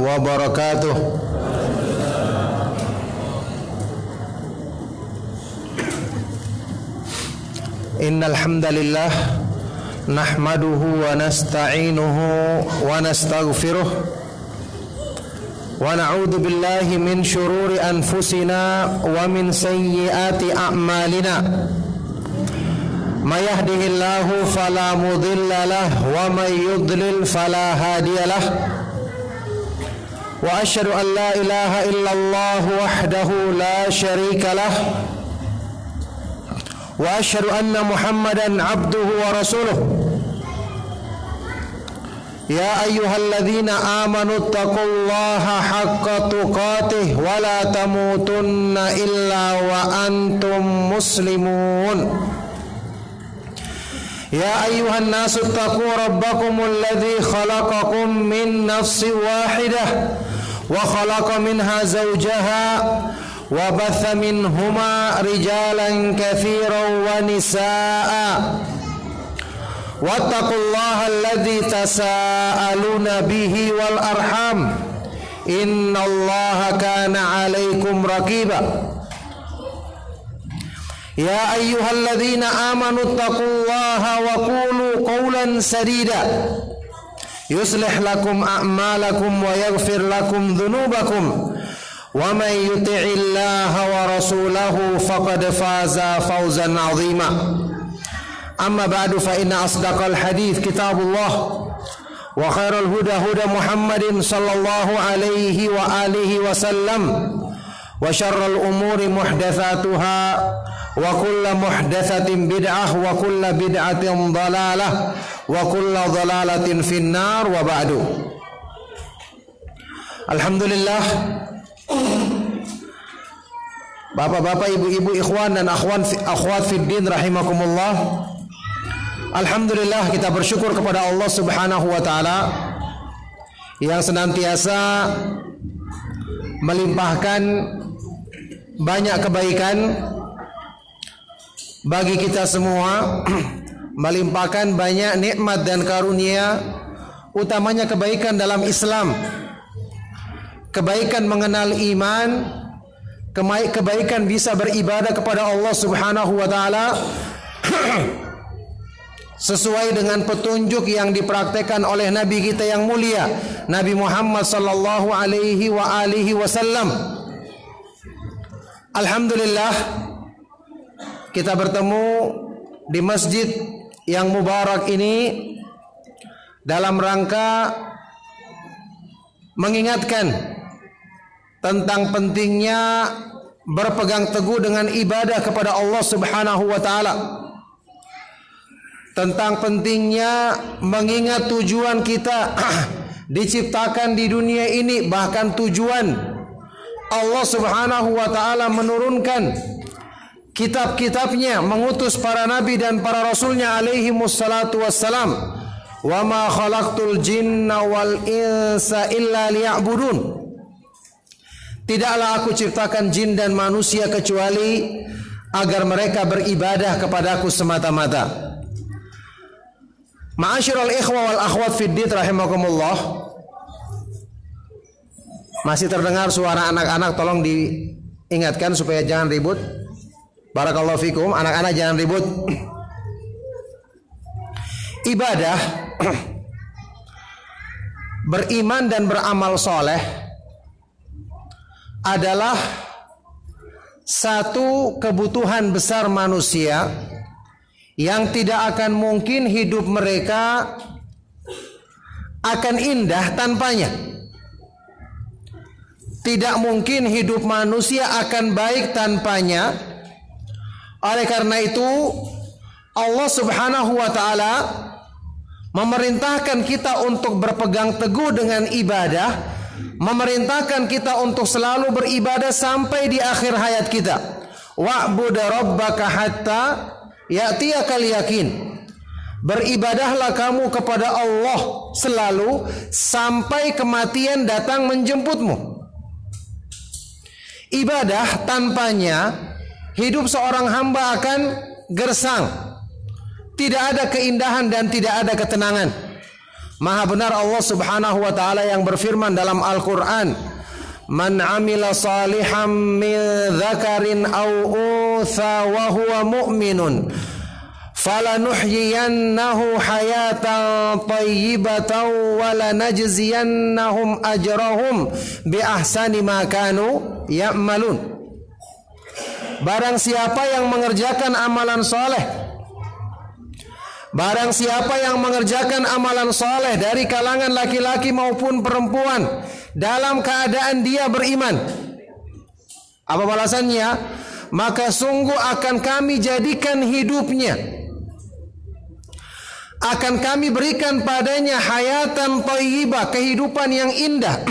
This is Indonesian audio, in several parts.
wabarakatuh. Innal hamdalillah nahmaduhu wa nasta'inuhu wa nastaghfiruh wa na'udzu billahi min shururi anfusina wa min sayyiati a'malina. May yahdihillahu fala mudilla lahu wa may yudlil fala hadiya lahu. Wa asyhadu an la ilaha illallah wahdahu la syarika lahu. Wa asyhadu anna Muhammadan abduhu wa rasuluh. Ya ayyuhalladzina amanu taqullaha haqqa tuqatih wa la tamutunna illa wa antum muslimun. Ya ayyuhan nasu taqu rabbakumul ladzi khalaqakum min nafsin wahidah wa khalaqa minha zawjaha wa batha minhuma rijalan katsiran wa nisaa wattaqullaha alladzi tasaaluna bihi wal arham innallaha kana 'alaikum raqiba. Ya ayyuhalladzina amanu taqullaha wa qulu qawlan sadida yuslih lakum a'malakum wa yaghfir lakum dhunubakum wa may yuti'illaha wa rasulahu faqad faza fawzan 'azima. Amma ba'du fa inna asdaqal hadits kitabullah wa khairal huda huda Muhammadin sallallahu alaihi wa alihi wasallam wa syarrul umuri muhdatsatuha wa kullu muhdatsatin bid'ah wa kullu bid'atin dhalalah wa kullu dhalalatin finnar wa ba'du. Alhamdulillah, bapak-bapak, ibu-ibu, ikhwan dan akhwat fiddin rahimakumullah. Alhamdulillah, kita bersyukur kepada Allah Subhanahu wa taala yang senantiasa melimpahkan banyak kebaikan bagi kita semua, melimpahkan banyak nikmat dan karunia, utamanya kebaikan dalam Islam, kebaikan mengenal iman, kebaikan bisa beribadah kepada Allah Subhanahu wa taala sesuai dengan petunjuk yang dipraktekkan oleh Nabi kita yang mulia, Nabi Muhammad sallallahu alaihi wa alihi wasallam. Alhamdulillah, kita bertemu di masjid yang mubarak ini dalam rangka mengingatkan tentang pentingnya berpegang teguh dengan ibadah kepada Allah Subhanahu wa taala, tentang pentingnya mengingat tujuan kita diciptakan di dunia ini, bahkan tujuan Allah Subhanahu wa taala menurunkan kitab-kitabnya, mengutus para nabi dan para rasulnya alaihi wassalatu wassalam. Wa ma khalaqtul jinna wal insa illa liya'budun. Tidaklah aku ciptakan jin dan manusia kecuali agar mereka beribadah kepadaku semata-mata. Ma'asyiral ikhwa wal akhwat fiddin rahimakumullah. Masih terdengar suara anak-anak, tolong diingatkan supaya jangan ribut. Barakallahu fikum, anak-anak jangan ribut. Ibadah, beriman dan beramal soleh adalah satu kebutuhan besar manusia yang tidak akan mungkin hidup mereka akan indah tanpanya. Tidak mungkin hidup manusia akan baik tanpanya. Oleh karena itu, Allah Subhanahu wa taala memerintahkan kita untuk berpegang teguh dengan ibadah, memerintahkan kita untuk selalu beribadah sampai di akhir hayat kita. Wa'bud rabbaka hatta ya'tiyakal yakin. Beribadahlah kamu kepada Allah selalu sampai kematian datang menjemputmu. Ibadah tanpanya hidup seorang hamba akan gersang. Tidak ada keindahan dan tidak ada ketenangan. Maha benar Allah Subhanahu wa taala yang berfirman dalam Al-Qur'an, "Man 'amila salihan min dzakarin aw untha wa huwa mu'minun falanuhyiyannahu hayatan thayyibatan wa lanajziyannahum ajrahum bi ahsani ma kanu ya'malun." Barang siapa yang mengerjakan amalan soleh, barang siapa yang mengerjakan amalan soleh dari kalangan laki-laki maupun perempuan dalam keadaan dia beriman, apa balasannya? Maka sungguh akan kami jadikan hidupnya, akan kami berikan padanya hayatan thayyibah, kehidupan yang indah,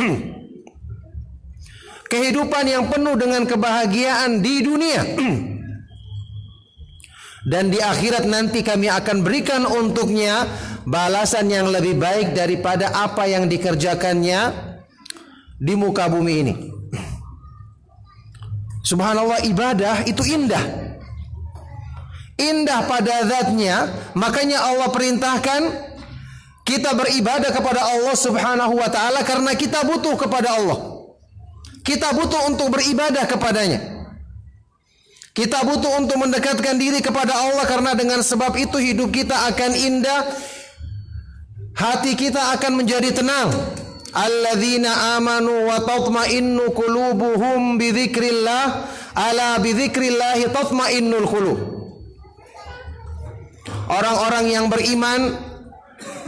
kehidupan yang penuh dengan kebahagiaan di dunia. Dan di akhirat nanti kami akan berikan untuknya balasan yang lebih baik daripada apa yang dikerjakannya di muka bumi ini. Subhanallah, ibadah itu indah. Indah pada zatnya, makanya Allah perintahkan kita beribadah kepada Allah Subhanahu wa taala karena kita butuh kepada Allah. Kita butuh untuk beribadah kepadanya. Kita butuh untuk mendekatkan diri kepada Allah karena dengan sebab itu hidup kita akan indah, hati kita akan menjadi tenang. Alladzina amanu wa tatma'innu qulubuhum bi dzikrillah, ala bi dzikrillah tatma'innul qulub. Orang-orang yang beriman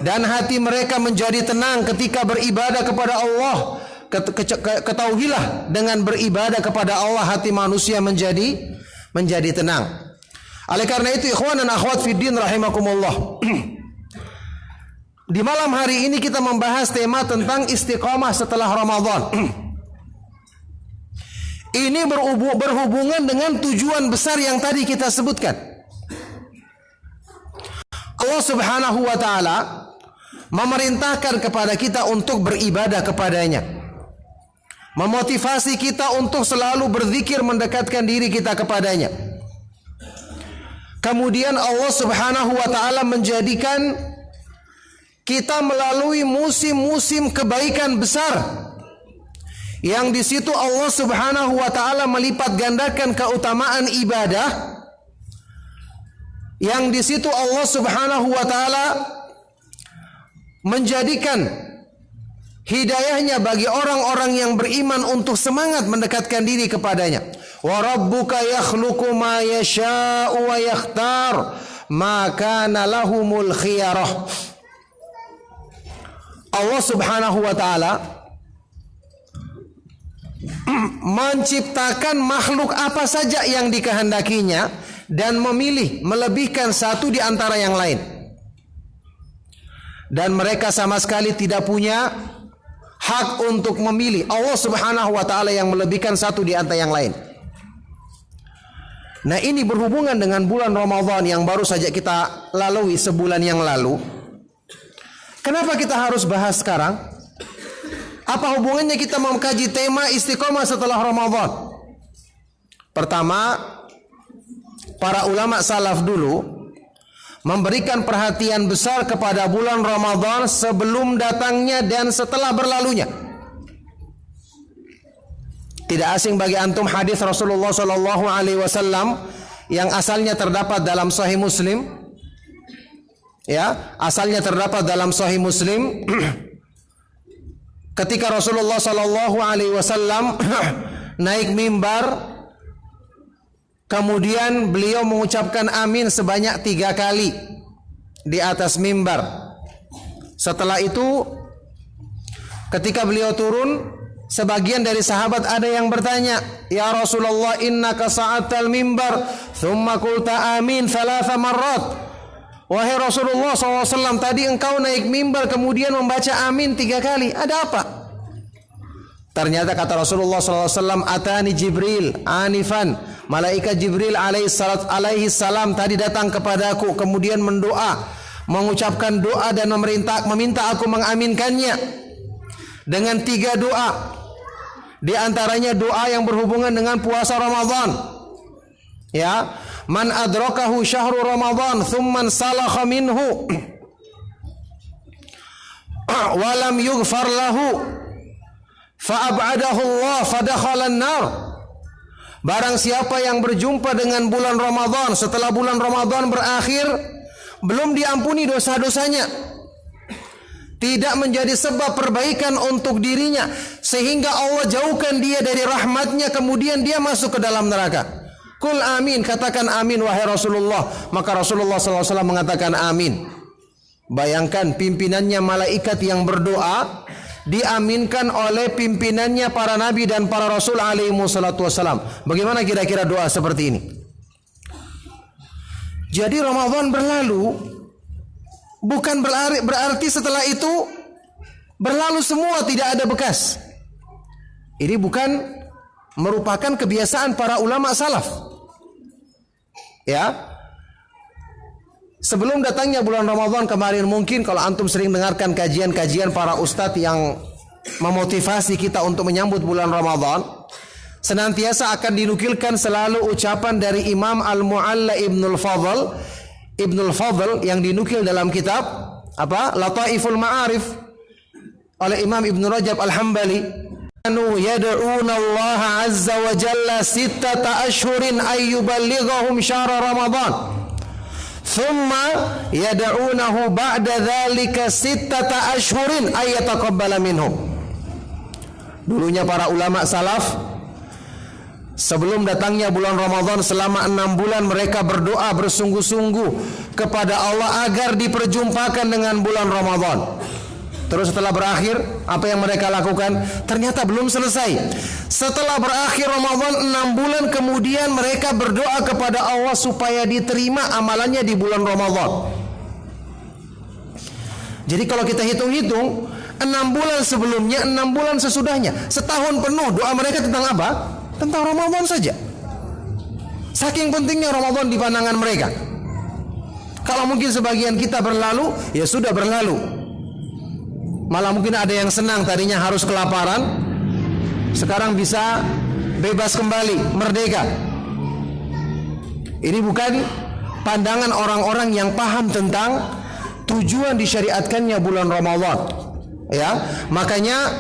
dan hati mereka menjadi tenang ketika beribadah kepada Allah. Ketahuilah dengan beribadah kepada Allah hati manusia menjadi tenang. Oleh karena itu ikhwan dan akhwat fiddin rahimakumullah, di malam hari ini kita membahas tema tentang istiqamah setelah Ramadan. Ini berhubungan dengan tujuan besar yang tadi kita sebutkan. Allah Subhanahu wa taala memerintahkan kepada kita untuk beribadah kepadanya, memotivasi kita untuk selalu berzikir mendekatkan diri kita kepadanya. Kemudian Allah Subhanahu wa taala menjadikan kita melalui musim-musim kebaikan besar, yang di situ Allah Subhanahu wa taala melipat gandakan keutamaan ibadah, yang di situ Allah Subhanahu wa taala menjadikan hidayahnya bagi orang-orang yang beriman untuk semangat mendekatkan diri kepadanya. Wa rabbuka yakhluqu ma yasha'u wa yakhtar ma kana lahumul khiyarah. Allah Subhanahu wa taala menciptakan makhluk apa saja yang dikehendakinya dan memilih melebihkan satu di antara yang lain. Dan mereka sama sekali tidak punya hak untuk memilih. Allah Subhanahu wa taala yang melebihkan satu di antara yang lain. Nah, ini berhubungan dengan bulan Ramadan yang baru saja kita lalui sebulan yang lalu. Kenapa kita harus bahas sekarang? Apa hubungannya kita mengkaji tema istiqomah setelah Ramadan? Pertama, para ulama salaf dulu memberikan perhatian besar kepada bulan Ramadan sebelum datangnya dan setelah berlalunya. Tidak asing bagi antum hadis Rasulullah sallallahu alaihi wasallam yang asalnya terdapat dalam Sahih Muslim. Ya, asalnya terdapat dalam Sahih Muslim. Ketika Rasulullah sallallahu alaihi wasallam naik mimbar, kemudian beliau mengucapkan amin sebanyak 3 kali di atas mimbar. Setelah itu, ketika beliau turun, sebagian dari sahabat ada yang bertanya, "Ya Rasulullah, innaka sa'atal mimbar, thumma qulta amin 3 marrat." Wahai Rasulullah SAW, tadi engkau naik mimbar kemudian membaca amin 3 kali. Ada apa? Ternyata kata Rasulullah SAW, "Atani Jibril anifan." Malaikat Jibril alaihi salam tadi datang kepadaku, kemudian mendoa, mengucapkan doa dan meminta aku mengaminkannya dengan 3 doa. Di antaranya doa yang berhubungan dengan puasa Ramadan. Ya, man adrakahu syahru Ramadan thumman salakha minhu wa lam yughfar lahu fa'ab'adahu Allah fadakhala an-nar. Barang siapa yang berjumpa dengan bulan Ramadan setelah bulan Ramadan berakhir belum diampuni dosa-dosanya, tidak menjadi sebab perbaikan untuk dirinya sehingga Allah jauhkan dia dari rahmatnya, kemudian dia masuk ke dalam neraka. Qul amin, katakan amin wahai Rasulullah. Maka Rasulullah SAW mengatakan amin. Bayangkan pimpinannya malaikat yang berdoa diaminkan oleh pimpinannya para nabi dan para rasul alaihi wassalatu wassalam. Bagaimana kira-kira doa seperti ini? Jadi Ramadan berlalu bukan berarti setelah itu berlalu semua, tidak ada bekas. Ini bukan merupakan kebiasaan para ulama salaf. Ya. Sebelum datangnya bulan Ramadan kemarin, mungkin kalau antum sering dengarkan kajian-kajian para ustadz yang memotivasi kita untuk menyambut bulan Ramadan, senantiasa akan dinukilkan selalu ucapan dari Imam Al-Mu'alla Ibnul Fadl yang dinukil dalam kitab apa? Lataiful Ma'arif oleh Imam Ibn Rajab Al-Hambali. Kanu yad'una Allah azza wa jalla 6 ashhurin ay yuballighahum syahra Ramadan. Thumma yad'unahu ba'da dhalika 6 ashhurin ay yataqabbala minhum. Dulunya para ulama salaf, sebelum datangnya bulan Ramadan selama 6 bulan mereka berdoa bersungguh-sungguh kepada Allah agar diperjumpakan dengan bulan Ramadan. Terus setelah berakhir, apa yang mereka lakukan? Ternyata belum selesai. Setelah berakhir Ramadan 6 bulan kemudian mereka berdoa kepada Allah supaya diterima amalannya di bulan Ramadan. Jadi kalau kita hitung-hitung, 6 bulan sebelumnya, 6 bulan sesudahnya, setahun penuh doa mereka tentang apa? Tentang Ramadan saja. Saking pentingnya Ramadan di pandangan mereka. Kalau mungkin sebagian kita berlalu, ya sudah berlalu. Malah mungkin ada yang senang, tadinya harus kelaparan, sekarang bisa bebas kembali, merdeka. Ini bukan pandangan orang-orang yang paham tentang tujuan disyariatkannya bulan Ramadan. Ya, makanya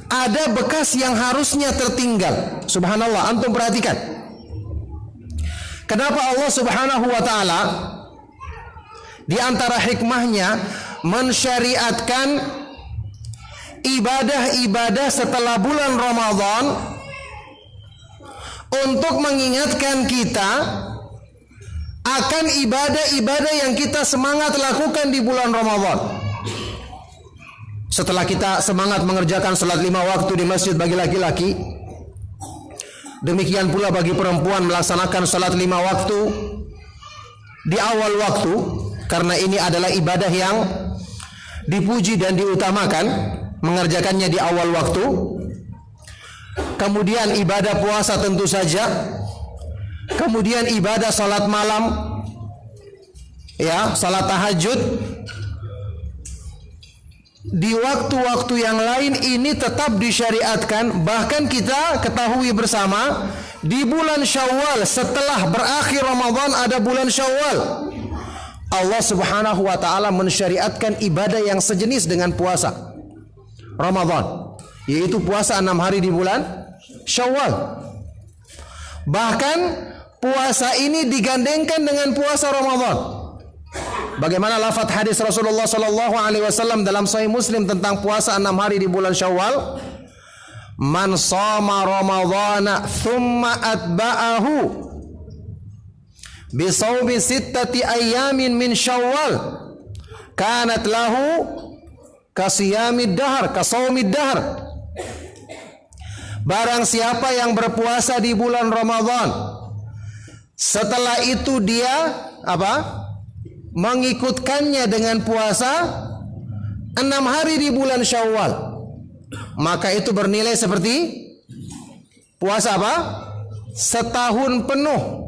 ada bekas yang harusnya tertinggal. Subhanallah, antum perhatikan. Kenapa Allah Subhanahu wa taala di antara hikmahnya mensyariatkan ibadah-ibadah setelah bulan Ramadan untuk mengingatkan kita akan ibadah-ibadah yang kita semangat lakukan di bulan Ramadan. Setelah kita semangat mengerjakan salat 5 waktu di masjid bagi laki-laki, demikian pula bagi perempuan melaksanakan salat 5 waktu di awal waktu, karena ini adalah ibadah yang dipuji dan diutamakan, mengerjakannya di awal waktu. Kemudian ibadah puasa tentu saja. Kemudian ibadah salat malam, ya, salat tahajud. Di waktu-waktu yang lain ini tetap disyariatkan. Bahkan kita ketahui bersama, di bulan Syawal setelah berakhir Ramadan ada bulan Syawal. Allah Subhanahu wa taala mensyariatkan ibadah yang sejenis dengan puasa Ramadan, yaitu puasa 6 hari di bulan Syawal. Bahkan puasa ini digandengkan dengan puasa Ramadan. Bagaimana lafaz hadis Rasulullah sallallahu alaihi wasallam dalam Sahih Muslim tentang puasa 6 hari di bulan Syawal? Man shama Ramadhana thumma atba'ahu bisawmi 6 ayamin min Syawal kanat lahu kasiyamid dahr, kasawmid dahr. Barang siapa yang berpuasa di bulan Ramadan, setelah itu dia apa? Mengikutkannya dengan puasa 6 hari di bulan Syawal, maka itu bernilai seperti puasa apa? Setahun penuh.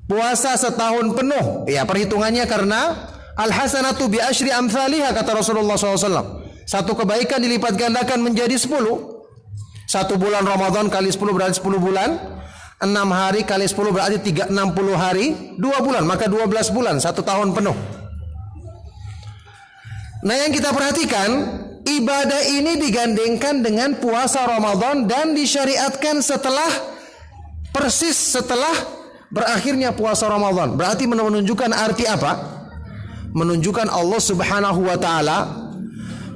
Puasa setahun penuh. Ya, perhitungannya karena al-hasanatu bi asyri amsalihha, kata Rasulullah SAW. Satu kebaikan dilipat gandakan menjadi 10. Satu bulan Ramadan kali 10 berarti 10 bulan. 6 hari kali 10 berarti 60 hari, 2 bulan, maka 12 bulan, 1 tahun penuh. Nah, yang kita perhatikan, ibadah ini digandengkan dengan puasa Ramadan dan disyariatkan persis setelah berakhirnya puasa Ramadan. Berarti menunjukkan arti apa? Menunjukkan Allah Subhanahu wa taala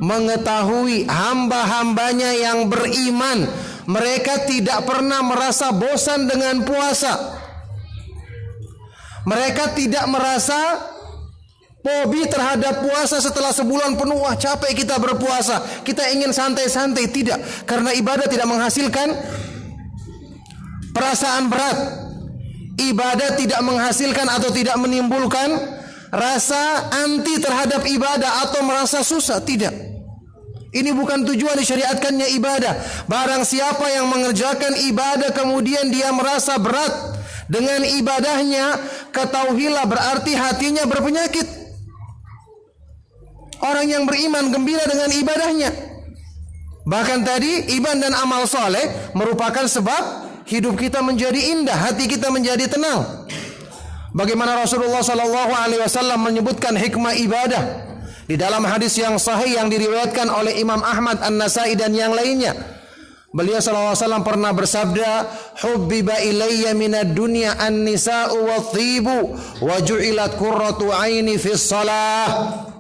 mengetahui hamba-hambanya yang beriman, mereka tidak pernah merasa bosan dengan puasa. Mereka tidak merasa fobi terhadap puasa setelah sebulan penuh. Wah, capek kita berpuasa, kita ingin santai-santai. Tidak, karena ibadah tidak menghasilkan perasaan berat. Ibadah tidak menghasilkan atau tidak menimbulkan rasa anti terhadap ibadah atau merasa susah. Tidak, ini bukan tujuan disyariatkannya ibadah. Barang siapa yang mengerjakan ibadah kemudian dia merasa berat dengan ibadahnya, ketahuilah berarti hatinya berpenyakit. Orang yang beriman gembira dengan ibadahnya. Bahkan tadi iman dan amal soleh merupakan sebab hidup kita menjadi indah, hati kita menjadi tenang. Bagaimana Rasulullah SAW menyebutkan hikmah ibadah di dalam hadis yang sahih yang diriwayatkan oleh Imam Ahmad, An-Nasai dan yang lainnya. Beliau SAW pernah bersabda, "Hubbiba ilayya minad dunya an-nisa'u wat-thibu wa ju'ilat qurratu 'aini fis shalah."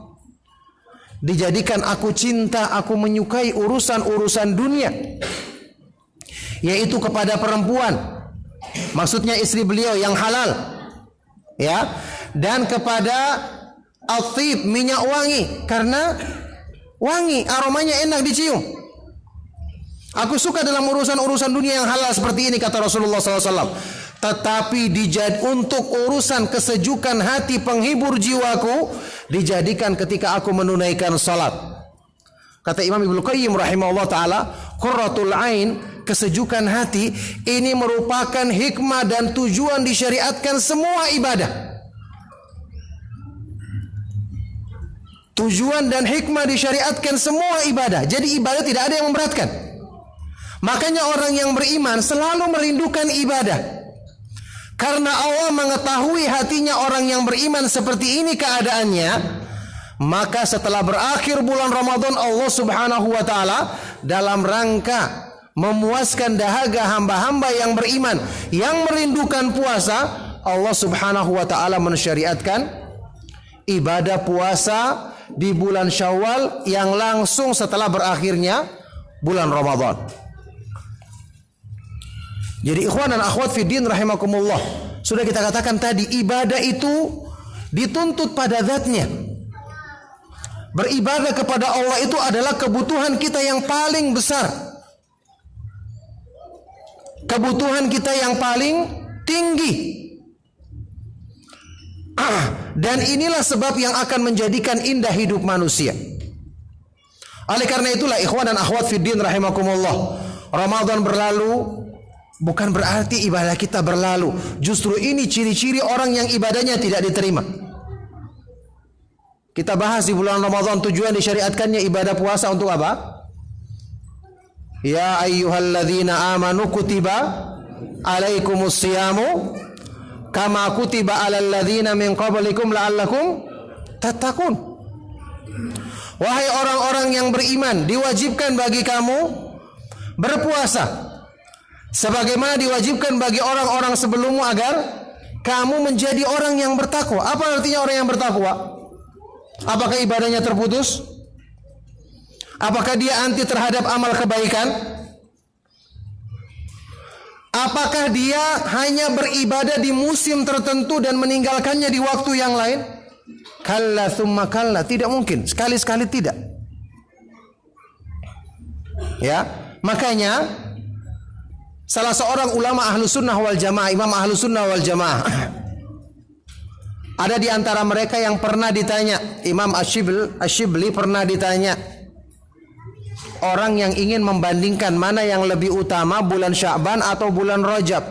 Dijadikan aku cinta, aku menyukai urusan-urusan dunia, yaitu kepada perempuan, maksudnya istri beliau yang halal, ya, dan kepada al-thib, minyak wangi, karena wangi, aromanya enak dicium. Aku suka dalam urusan-urusan dunia yang halal seperti ini, kata Rasulullah SAW. Tetapi untuk urusan kesejukan hati, penghibur jiwaku, dijadikan ketika aku menunaikan salat. Kata Imam Ibnu Qayyim rahimahullah ta'ala, qurratul ain, kesejukan hati, ini merupakan hikmah dan tujuan disyariatkan semua ibadah. Tujuan dan hikmah disyariatkan semua ibadah. Jadi ibadah tidak ada yang memberatkan. Makanya orang yang beriman selalu merindukan ibadah. Karena Allah mengetahui hatinya orang yang beriman seperti ini keadaannya, maka setelah berakhir bulan Ramadan, Allah Subhanahu wa taala dalam rangka memuaskan dahaga hamba-hamba yang beriman yang merindukan puasa, Allah Subhanahu wa taala mensyariatkan ibadah puasa di bulan Syawal yang langsung setelah berakhirnya bulan Ramadan. Jadi ikhwan dan akhwat fiddin rahimakumullah, sudah kita katakan tadi, ibadah itu dituntut pada zatnya. Beribadah kepada Allah itu adalah kebutuhan kita yang paling besar, kebutuhan kita yang paling tinggi. Dan inilah sebab yang akan menjadikan indah hidup manusia. Oleh karena itulah ikhwan dan akhwat fiddin rahimakumullah, Ramadan berlalu bukan berarti ibadah kita berlalu. Justru ini ciri-ciri orang yang ibadahnya tidak diterima. Kita bahas di bulan Ramadan tujuan disyariatkannya ibadah puasa untuk apa? Ya ayyuhalladzina amanu kutiba alaikumus siyamu kama kutiba alal ladzina min qablikum la'allakum tattaqun. Wahai orang-orang yang beriman, diwajibkan bagi kamu berpuasa sebagaimana diwajibkan bagi orang-orang sebelummu agar kamu menjadi orang yang bertakwa. Apa artinya orang yang bertakwa? Apakah ibadahnya terputus? Apakah dia anti terhadap amal kebaikan? Apakah dia hanya beribadah di musim tertentu dan meninggalkannya di waktu yang lain? Kalla thumma kalla, tidak mungkin. Sekali-sekali tidak. Ya, makanya salah seorang ulama ahlu sunnah wal jamaah, imam ahlu sunnah wal jamaah, ada di antara mereka yang pernah ditanya, Imam Ash-Shibli pernah ditanya, orang yang ingin membandingkan mana yang lebih utama, bulan Sya'ban atau bulan Rajab.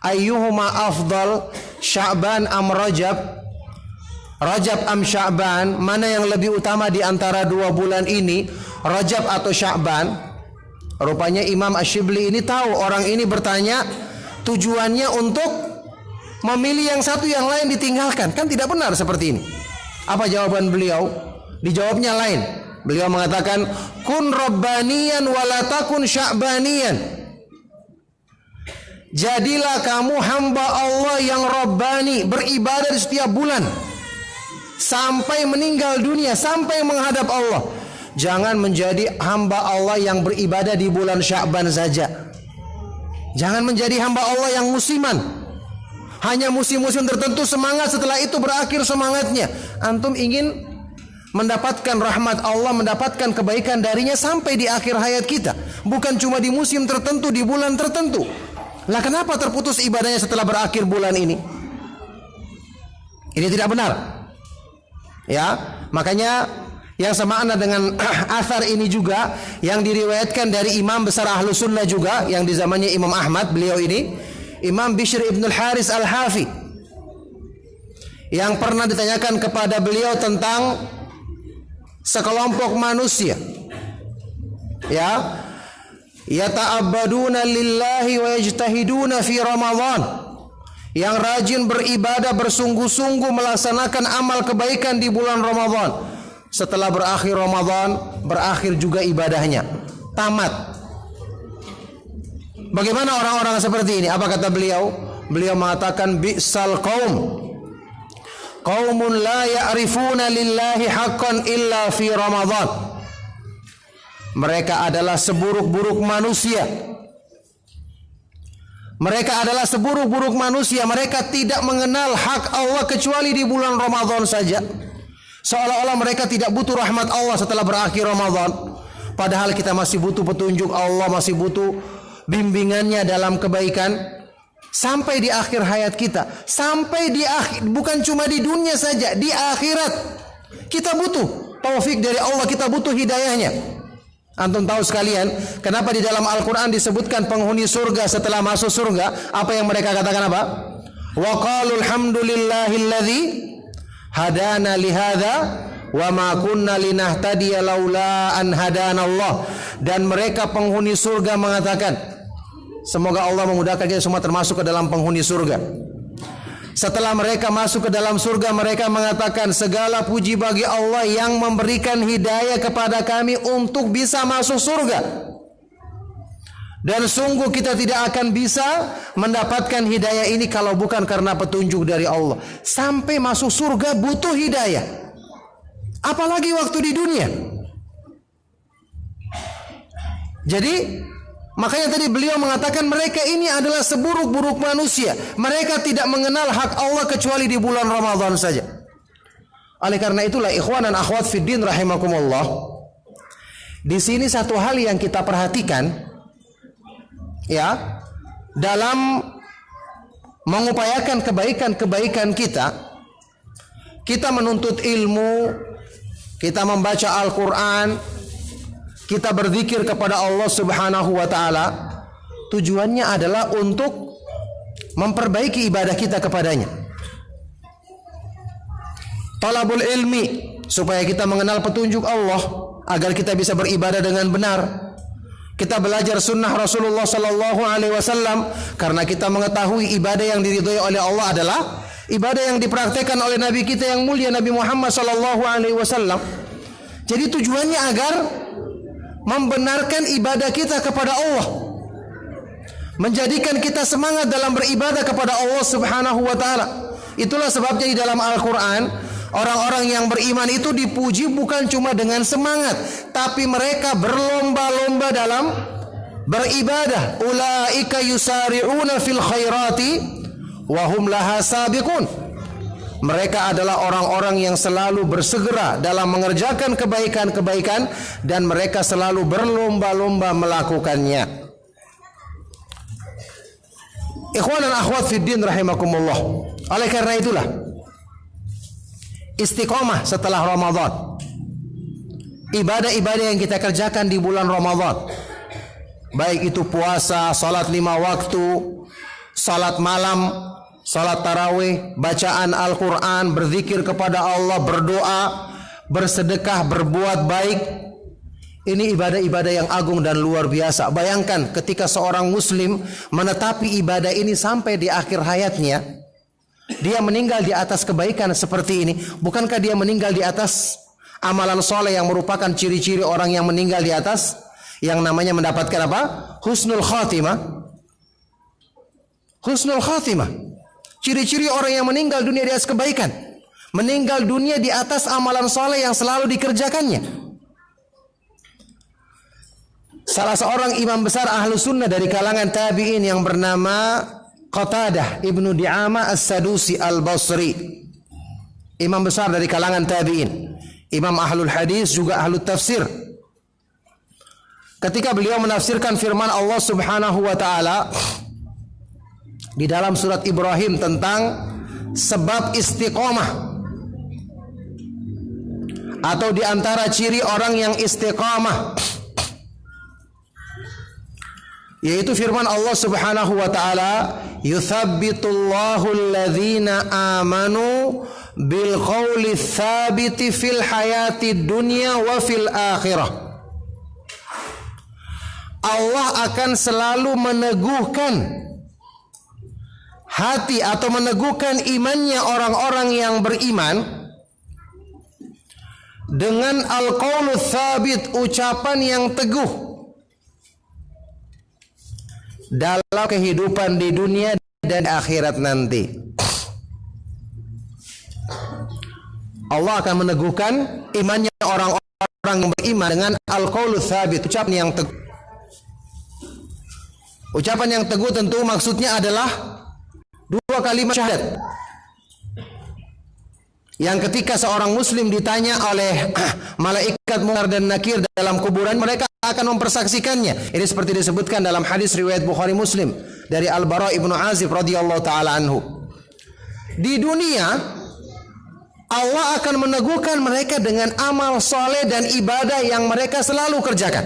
Ayyuhuma afdal, Sya'ban am Rajab? Rajab am Sya'ban? Mana yang lebih utama di antara dua bulan ini, Rajab atau Sya'ban? Rupanya Imam Ash-Shibli ini tahu orang ini bertanya tujuannya untuk memilih yang satu yang lain ditinggalkan. Kan tidak benar seperti ini. Apa jawaban beliau? Dijawabnya lain. Beliau mengatakan, kun rabbaniyan wala takun sya'baniyan. Jadilah kamu hamba Allah yang rabbani, beribadah di setiap bulan sampai meninggal dunia, sampai menghadap Allah. Jangan menjadi hamba Allah yang beribadah di bulan Sya'ban saja. Jangan menjadi hamba Allah yang musiman, hanya musim-musim tertentu semangat, setelah itu berakhir semangatnya. Antum ingin mendapatkan rahmat Allah, mendapatkan kebaikan darinya sampai di akhir hayat kita, bukan cuma di musim tertentu, di bulan tertentu. Lah kenapa terputus ibadahnya setelah berakhir bulan ini? Ini tidak benar. Ya, makanya yang semakna dengan athar ini juga yang diriwayatkan dari imam besar Ahlus Sunnah juga yang di zamannya Imam Ahmad, beliau ini Imam Bishr ibn al-Haris al-Hafi, yang pernah ditanyakan kepada beliau tentang sekelompok manusia, ya, yata'abbaduna lillahi wa yajtahiduna fi Ramadan, yang rajin beribadah, bersungguh-sungguh melaksanakan amal kebaikan di bulan Ramadan. Setelah berakhir Ramadan, berakhir juga ibadahnya, tamat. Bagaimana orang-orang seperti ini? Apa kata beliau? Beliau mengatakan, bi'sal qaum, qaumun la ya'rifuna lillahi haqqan illa fi Ramadan. Mereka adalah seburuk-buruk manusia. Mereka adalah seburuk-buruk manusia. Mereka tidak mengenal hak Allah kecuali di bulan Ramadan saja. Seolah-olah mereka tidak butuh rahmat Allah setelah berakhir Ramadan. Padahal kita masih butuh petunjuk Allah, masih butuh bimbingannya dalam kebaikan sampai di akhir hayat kita. Sampai di akhir, bukan cuma di dunia saja, di akhirat kita butuh taufik dari Allah, kita butuh hidayahnya. Antum tahu sekalian, kenapa di dalam Al-Quran disebutkan penghuni surga setelah masuk surga, apa yang mereka katakan apa? Wa qalu alhamdulillahilladzi hadana lihada wa ma kunna linahtadiya laula an hadana Allah. Dan mereka penghuni surga mengatakan, semoga Allah memudahkan kita semua termasuk ke dalam penghuni surga. Setelah mereka masuk ke dalam surga, mereka mengatakan, segala puji bagi Allah yang memberikan hidayah kepada kami untuk bisa masuk surga. Dan sungguh kita tidak akan bisa mendapatkan hidayah ini kalau bukan karena petunjuk dari Allah. Sampai masuk surga butuh hidayah, apalagi waktu di dunia. Jadi makanya tadi beliau mengatakan mereka ini adalah seburuk-buruk manusia. Mereka tidak mengenal hak Allah kecuali di bulan Ramadan saja. Oleh karena itulah ikhwan dan akhwat fiddin rahimakumullah, di sini satu hal yang kita perhatikan, ya, dalam mengupayakan kebaikan-kebaikan kita menuntut ilmu, kita membaca Al-Quran, kita berzikir kepada Allah Subhanahu wa ta'ala, tujuannya adalah untuk memperbaiki ibadah kita kepadanya. Talabul ilmi, supaya kita mengenal petunjuk Allah agar kita bisa beribadah dengan benar. Kita belajar sunnah Rasulullah sallallahu alaihi wasallam karena kita mengetahui ibadah yang diridhai oleh Allah adalah ibadah yang dipraktekkan oleh Nabi kita yang mulia Nabi Muhammad sallallahu alaihi wasallam. Jadi tujuannya agar membenarkan ibadah kita kepada Allah, menjadikan kita semangat dalam beribadah kepada Allah Subhanahu wa ta'ala. Itulah sebabnya di dalam Al-Quran, orang-orang yang beriman itu dipuji bukan cuma dengan semangat, tapi mereka berlomba-lomba dalam beribadah. Ulaika yusari'una fil khairati wa hum laha sabiqun. Mereka adalah orang-orang yang selalu bersegera dalam mengerjakan kebaikan-kebaikan dan mereka selalu berlomba-lomba melakukannya. Ikhwan dan akhwat fiddin rahimakumullah. Oleh karena itulah istiqomah setelah Ramadan, ibadah-ibadah yang kita kerjakan di bulan Ramadan, baik itu puasa, salat 5 waktu, salat malam, salat tarawih, bacaan Al-Quran, berzikir kepada Allah, berdoa, bersedekah, berbuat baik. Ini ibadah-ibadah yang agung dan luar biasa. Bayangkan ketika seorang muslim menetapi ibadah ini sampai di akhir hayatnya, dia meninggal di atas kebaikan seperti ini. Bukankah dia meninggal di atas Amalan soleh yang merupakan ciri-ciri orang yang meninggal di atas, yang namanya mendapatkan apa? Husnul khatimah. Husnul khatimah. Ciri-ciri orang yang meninggal dunia di atas kebaikan. Meninggal dunia di atas amalan soleh yang selalu dikerjakannya. Salah seorang imam besar ahlu sunnah dari kalangan tabi'in yang bernama Qatadah ibnu Di'amah as-Sadusi al-Basri. Imam besar dari kalangan tabi'in. Imam ahlul hadis juga ahlul tafsir. Ketika beliau menafsirkan firman Allah subhanahu wa ta'ala di dalam surat Ibrahim tentang sebab istiqomah, atau di antara ciri orang yang istiqamah, yaitu firman Allah Subhanahu wa taala, yuthabbitullahu alladhina amanu bil qawli tsabiti fil hayati dunya wa fil akhirah. Allah akan selalu meneguhkan hati atau meneguhkan imannya orang-orang yang beriman dengan al-qaulu tsabit, ucapan yang teguh dalam kehidupan di dunia dan akhirat nanti. Allah akan meneguhkan imannya orang-orang yang beriman dengan al-qaulu tsabit, ucapan yang teguh. Ucapan yang teguh tentu maksudnya adalah dua kalimat syahadat, yang ketika seorang muslim ditanya oleh malaikat Munkar dan Nakir dalam kuburan, mereka akan mempersaksikannya. Ini seperti disebutkan dalam hadis riwayat Bukhari Muslim dari Al-Bara ibnu Azib radhiyallahu taala anhu. Di dunia Allah akan meneguhkan mereka dengan amal soleh dan ibadah yang mereka selalu kerjakan.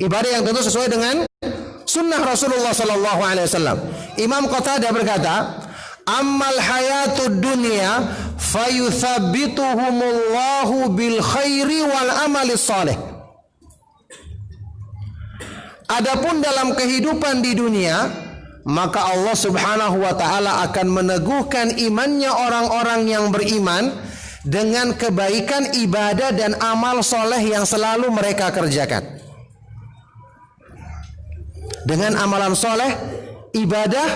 Ibadah yang tentu sesuai dengan sunnah Rasulullah sallallahu alaihi wasallam. Imam Qatadah berkata, ammal hayatud dunya fayuthabbituhumullahu bil khairi wal amali salih. Adapun dalam kehidupan di dunia, maka Allah Subhanahu wa taala akan meneguhkan imannya orang-orang yang beriman dengan kebaikan ibadah dan amal soleh yang selalu mereka kerjakan. Dengan amalan soleh, ibadah,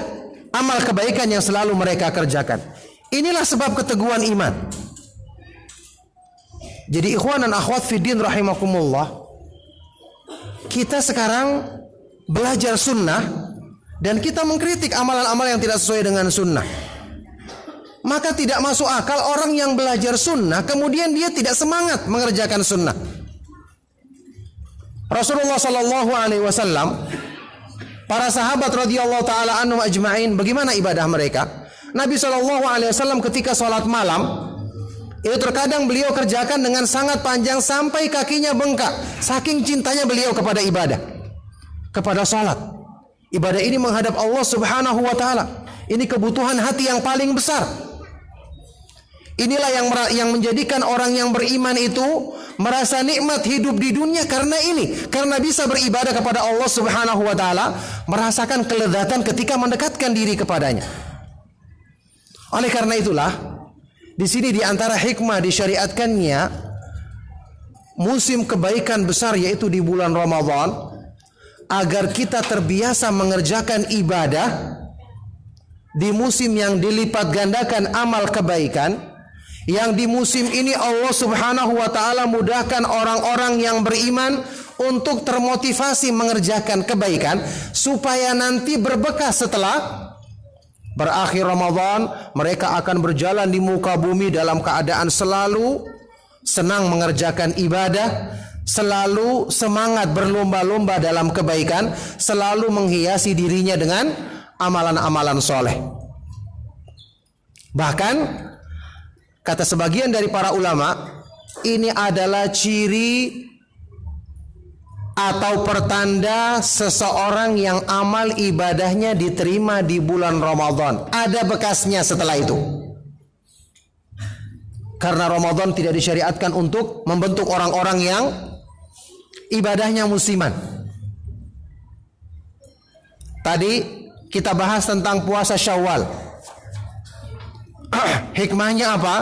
amal kebaikan yang selalu mereka kerjakan. Inilah sebab keteguhan iman. Jadi ikhwan dan akhwat fiddin rahimakumullah, kita sekarang belajar sunnah dan kita mengkritik amalan-amalan yang tidak sesuai dengan sunnah. Maka tidak masuk akal orang yang belajar sunnah kemudian dia tidak semangat mengerjakan sunnah. Rasulullah sallallahu alaihi wasallam, para sahabat radhiyallahu taala anhum ajma'in, bagaimana ibadah mereka? Nabi sallallahu alaihi wasallam ketika salat malam, itu terkadang beliau kerjakan dengan sangat panjang sampai kakinya bengkak, saking cintanya beliau kepada ibadah, kepada salat. Ibadah ini menghadap Allah Subhanahu wa taala. Ini kebutuhan hati yang paling besar. Inilah yang menjadikan orang yang beriman itu merasa nikmat hidup di dunia karena ini, karena bisa beribadah kepada Allah Subhanahu wa taala, merasakan kelezatan ketika mendekatkan diri kepadanya. Oleh karena itulah, di sini di antara hikmah disyariatkannya musim kebaikan besar, yaitu di bulan Ramadan, agar kita terbiasa mengerjakan ibadah di musim yang dilipat gandakan amal kebaikan. Yang di musim ini Allah Subhanahu wa taala mudahkan orang-orang yang beriman untuk termotivasi mengerjakan kebaikan supaya nanti berbekas setelah berakhir Ramadan, mereka akan berjalan di muka bumi dalam keadaan selalu senang mengerjakan ibadah, selalu semangat berlomba-lomba dalam kebaikan, selalu menghiasi dirinya dengan amalan-amalan soleh. Bahkan kata sebagian dari para ulama, ini adalah ciri atau pertanda seseorang yang amal ibadahnya diterima di bulan Ramadan. Ada bekasnya setelah itu. Karena Ramadan tidak disyariatkan untuk membentuk orang-orang yang ibadahnya musiman. Tadi kita bahas tentang puasa Syawal. Hikmahnya apa?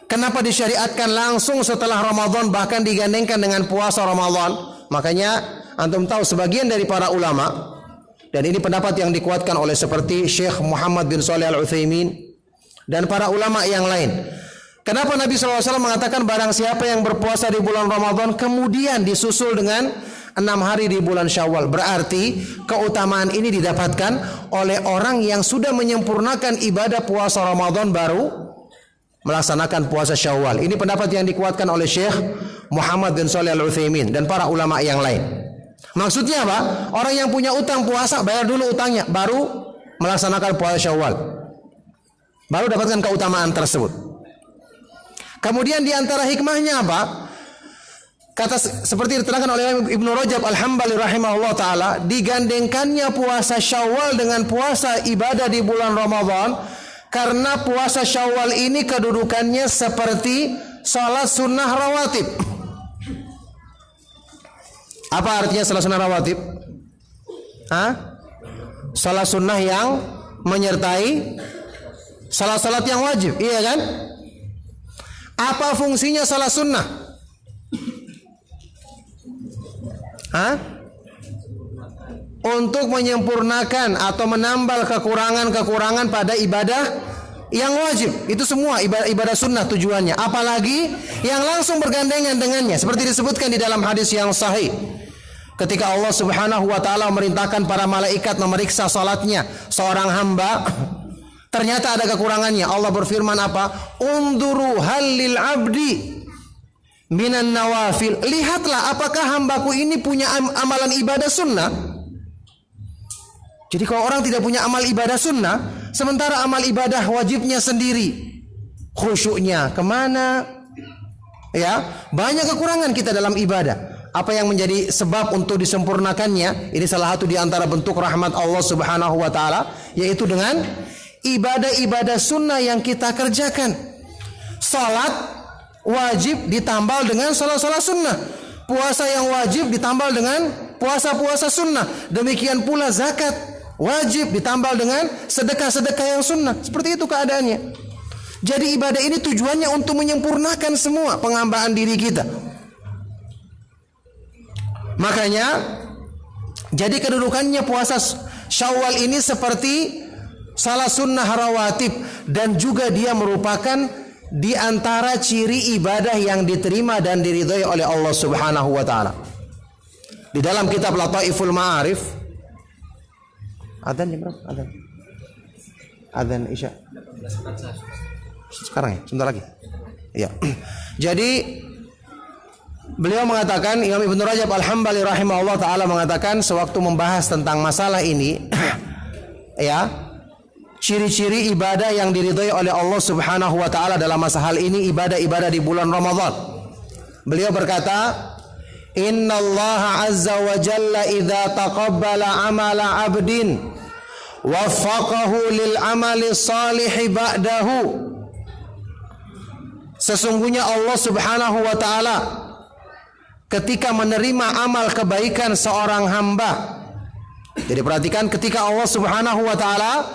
Kenapa disyariatkan langsung setelah Ramadan, bahkan digandengkan dengan puasa Ramadan? Makanya antum tahu sebagian dari para ulama, dan ini pendapat yang dikuatkan oleh seperti Syekh Muhammad bin Shalih Al-Utsaimin dan para ulama yang lain. Kenapa Nabi SAW mengatakan barang siapa yang berpuasa di bulan Ramadan kemudian disusul dengan 6 hari di bulan Syawal? Berarti keutamaan ini didapatkan oleh orang yang sudah menyempurnakan ibadah puasa Ramadan baru melaksanakan puasa Syawal. Ini pendapat yang dikuatkan oleh Syekh Muhammad bin Shalih Al-Utsaimin dan para ulama yang lain. Maksudnya apa? Orang yang punya utang puasa bayar dulu utangnya, baru melaksanakan puasa Syawal, baru dapatkan keutamaan tersebut. Kemudian di antara hikmahnya apa? Kata seperti diterangkan oleh Ibnu Rajab Al-Hambali rahimahullah taala, digandengkannya puasa Syawal dengan puasa ibadah di bulan Ramadan karena puasa Syawal ini kedudukannya seperti salat sunnah rawatib. Apa artinya salat sunnah rawatib? Salat sunnah yang menyertai salat-salat yang wajib, iya kan? Apa fungsinya salat sunnah? Untuk menyempurnakan atau menambal kekurangan-kekurangan pada ibadah yang wajib. Itu semua ibadah sunnah tujuannya. Apalagi yang langsung bergandengan dengannya, seperti disebutkan di dalam hadis yang sahih. Ketika Allah Subhanahu wa taala memerintahkan para malaikat memeriksa salatnya seorang hamba, ternyata ada kekurangannya. Allah berfirman apa? Unduru halil abdi minan nawafil. Lihatlah apakah hambaku ini punya amalan ibadah sunnah. Jadi kalau orang tidak punya amal ibadah sunnah, sementara amal ibadah wajibnya sendiri, khusyuknya kemana? Ya, banyak kekurangan kita dalam ibadah. Apa yang menjadi sebab untuk disempurnakannya? Ini salah satu di antara bentuk rahmat Allah Subhanahu wa taala, yaitu dengan ibadah-ibadah sunnah yang kita kerjakan. Salat wajib ditambal dengan salat-salat sunnah. Puasa yang wajib ditambal dengan puasa-puasa sunnah. Demikian pula zakat wajib ditambal dengan sedekah-sedekah yang sunnah. Seperti itu keadaannya. Jadi ibadah ini tujuannya untuk menyempurnakan semua penghambaan diri kita. Makanya jadi kedudukannya puasa Syawal ini seperti salat sunnah rawatib, dan juga dia merupakan di antara ciri ibadah yang diterima dan diridhai oleh Allah Subhanahu wa taala. Di dalam kitab Lataiful Ma'arif, adzan jam berapa? Adzan Isya. Sekarang ya, sebentar lagi. Ya. Jadi beliau mengatakan, Imam Ibnu Rajab Al-Hambali rahimahullah taala mengatakan sewaktu membahas tentang masalah ini, ya, ciri-ciri ibadah yang diridhai oleh Allah Subhanahu wa taala dalam masalah ini, ibadah-ibadah di bulan Ramadan. Beliau berkata, "Innallaha azza wa jalla idza taqabbala amala 'abdin waffaqahu lil amali salih ba'dahu." Sesungguhnya Allah Subhanahu wa taala ketika menerima amal kebaikan seorang hamba. Jadi perhatikan, ketika Allah Subhanahu wa taala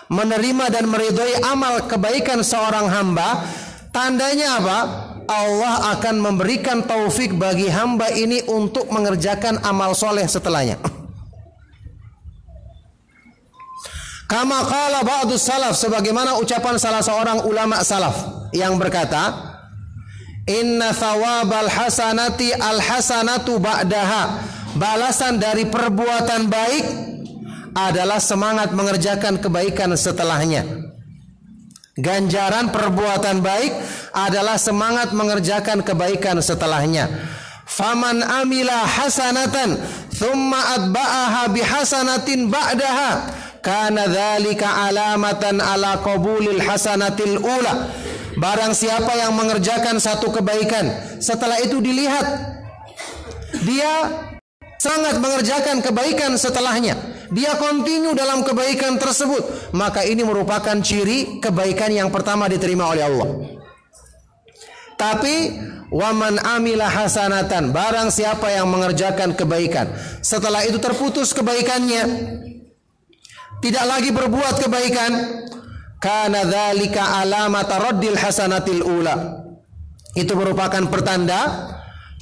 menerima dan meridhai amal kebaikan seorang hamba, tandanya apa? Allah akan memberikan taufik bagi hamba ini untuk mengerjakan amal soleh setelahnya. Kama qala ba'du salaf, sebagaimana ucapan salah seorang ulama salaf yang berkata, inna thawabal hasanati al hasanatu ba'daha. Balasan dari perbuatan baik adalah semangat mengerjakan kebaikan setelahnya. Ganjaran perbuatan baik adalah semangat mengerjakan kebaikan setelahnya. Faman amila hasanatan thumma atba'aha bihasanatin ba'daha kana dzalika alamatan ala qabulil hasanatil ula. Barang siapa yang mengerjakan satu kebaikan, setelah itu dilihat dia sangat mengerjakan kebaikan setelahnya, dia kontinu dalam kebaikan tersebut, maka ini merupakan ciri kebaikan yang pertama diterima oleh Allah. Tapi waman amila hasanatan, barang siapa yang mengerjakan kebaikan, setelah itu terputus kebaikannya, tidak lagi berbuat kebaikan, kana dzalika alamata raddil hasanatil ula. Itu merupakan pertanda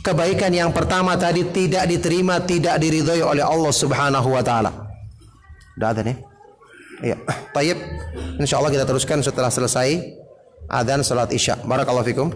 kebaikan yang pertama tadi tidak diterima, tidak diridhoi oleh Allah Subhanahu wa taala. Udah ada nih? Iya. Baik. Insyaallah kita teruskan setelah selesai adzan salat Isya. Barakallahu fikum.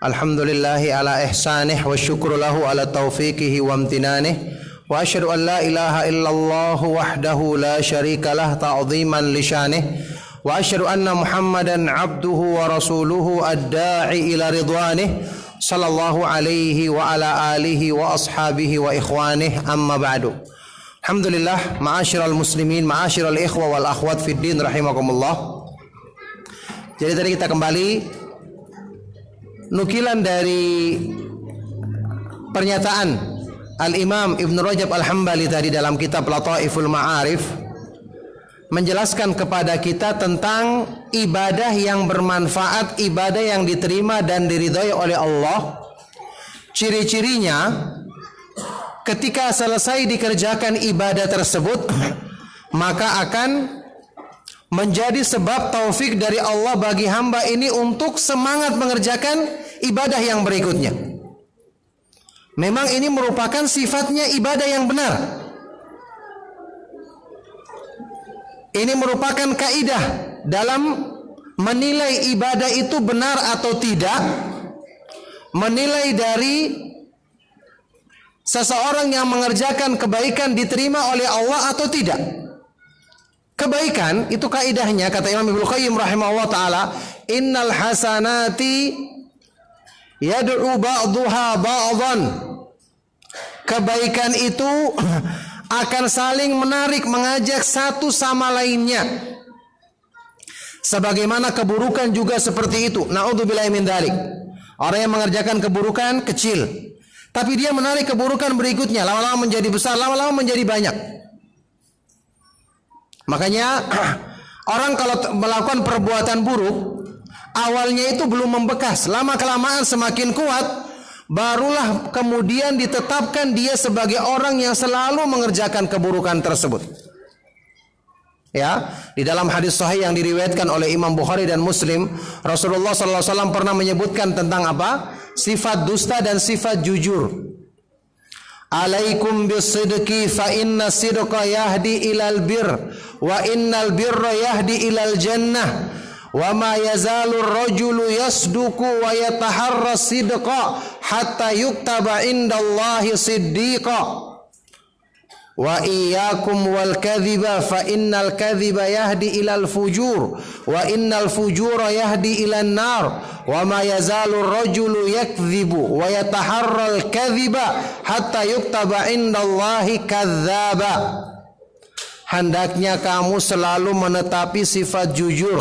Alhamdulillahi ala ihsanih wa syukru lahu ala taufiqihi wa amtinanih wa asyhadu an la ilaha illallah wahdahu la syarika lah ta'ziman li syanih wa asyhadu anna Muhammadan abduhu wa rasuluhu ad-da'i ila ridwanih sallallahu alaihi wa ala alihi wa ashabihi wa ikhwanih amma ba'du. Alhamdulillah, ma'asyiral muslimin, ma'asyiral ikhwa wal akhwat fid din rahimakumullah. Jadi tadi kita kembali nukilan dari pernyataan Al-Imam Ibn Rajab Al-Hambali tadi dalam kitab Lataiful Ma'arif menjelaskan kepada kita tentang ibadah yang bermanfaat, ibadah yang diterima dan diridhai oleh Allah. Ciri-cirinya ketika selesai dikerjakan ibadah tersebut maka akan menjadi sebab taufik dari Allah bagi hamba ini untuk semangat mengerjakan ibadah yang berikutnya. Memang ini merupakan sifatnya ibadah yang benar. Ini merupakan kaidah dalam menilai ibadah itu benar atau tidak, menilai dari seseorang yang mengerjakan kebaikan diterima oleh Allah atau tidak. Kebaikan itu kaidahnya, kata Imam Ibnu Qayyim rahimahullah taala, innal hasanati yad'u ba'dhuha ba'dhan. Kebaikan itu akan saling menarik, mengajak satu sama lainnya. Sebagaimana keburukan juga seperti itu. Na'udzubillahi min dzalik. Orang yang mengerjakan keburukan kecil, tapi dia menarik keburukan berikutnya, lama-lama menjadi besar, lama-lama menjadi banyak. Makanya orang kalau melakukan perbuatan buruk, awalnya itu belum membekas, lama-kelamaan semakin kuat, barulah kemudian ditetapkan dia sebagai orang yang selalu mengerjakan keburukan tersebut. Ya, di dalam hadis sahih yang diriwayatkan oleh Imam Bukhari dan Muslim, Rasulullah SAW pernah menyebutkan tentang apa? Sifat dusta dan sifat jujur. Alaikum bisidqi fa inna sidqa yahdi ilal bir wa innal birra yahdi ilal jannah wa ma yazalu ar-rajulu yasduqu wa yataharra sidqa hatta yuktaba indallahi siddiqa. Wa iyyakum wal kadhiba fa innal kadhiba yahdi ilal fujur wa innal fujura yahdi ilan nar wa ma yazalu ar-rajulu yakdhibu wa yataharra al-kadhiba hatta yuktaba indallahi kadzdzaba. Hendaknya kamu selalu menetapi sifat jujur,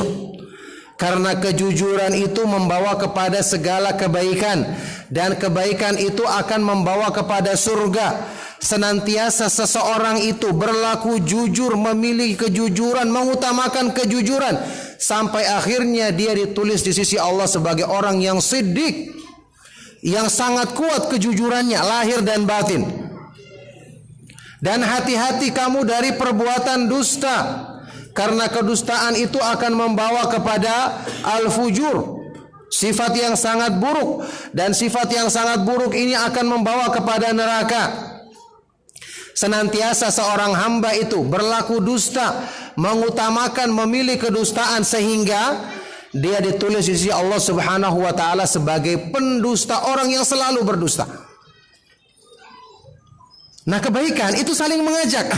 karena kejujuran itu membawa kepada segala kebaikan, dan kebaikan itu akan membawa kepada surga. Senantiasa seseorang itu berlaku jujur, memilih kejujuran, mengutamakan kejujuran, sampai akhirnya dia ditulis di sisi Allah sebagai orang yang siddiq, yang sangat kuat kejujurannya lahir dan batin. Dan hati-hati kamu dari perbuatan dusta, karena kedustaan itu akan membawa kepada al-fujur, sifat yang sangat buruk, dan sifat yang sangat buruk ini akan membawa kepada neraka. Senantiasa seorang hamba itu berlaku dusta, mengutamakan, memilih kedustaan, sehingga dia ditulis di sisi Allah Subhanahu wa taala sebagai pendusta, orang yang selalu berdusta. Nah, kebaikan itu saling mengajak.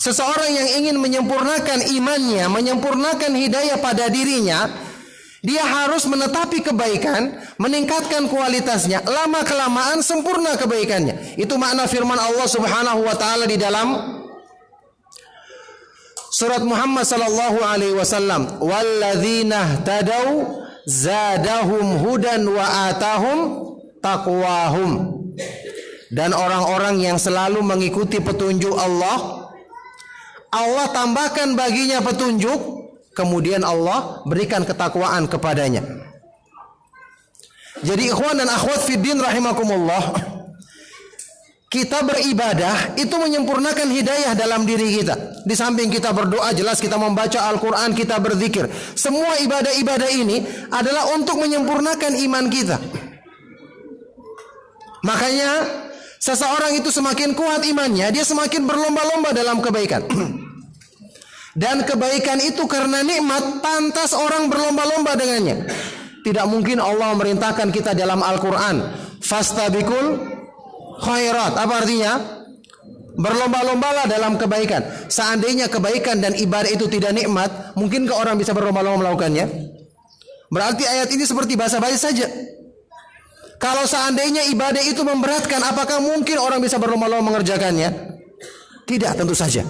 Seseorang yang ingin menyempurnakan imannya, menyempurnakan hidayah pada dirinya, dia harus menetapi kebaikan, meningkatkan kualitasnya, lama-kelamaan sempurna kebaikannya. Itu makna firman Allah Subhanahu wa taala di dalam surat Muhammad sallallahu alaihi wasallam, "Walladzina tadau zadahum hudan wa atahum taqwahum." Dan orang-orang yang selalu mengikuti petunjuk Allah, Allah tambahkan baginya petunjuk, kemudian Allah berikan ketakwaan kepadanya. Jadi ikhwan dan akhwat fiddin rahimakumullah, kita beribadah itu menyempurnakan hidayah dalam diri kita. Di samping kita berdoa, jelas kita membaca Al-Quran, kita berzikir. Semua ibadah-ibadah ini adalah untuk menyempurnakan iman kita. Makanya seseorang itu semakin kuat imannya, dia semakin berlomba-lomba dalam kebaikan. Dan kebaikan itu karena nikmat, pantas orang berlomba-lomba dengannya. Tidak mungkin Allah memerintahkan kita dalam Al-Quran, fastabiqul khairat. Apa artinya? Berlomba-lombalah dalam kebaikan. Seandainya kebaikan dan ibadah itu tidak nikmat, mungkinkah orang bisa berlomba-lomba melakukannya? Berarti ayat ini seperti basa-basi saja. Kalau seandainya ibadah itu memberatkan, apakah mungkin orang bisa berlomba-lomba mengerjakannya? Tidak, tentu saja.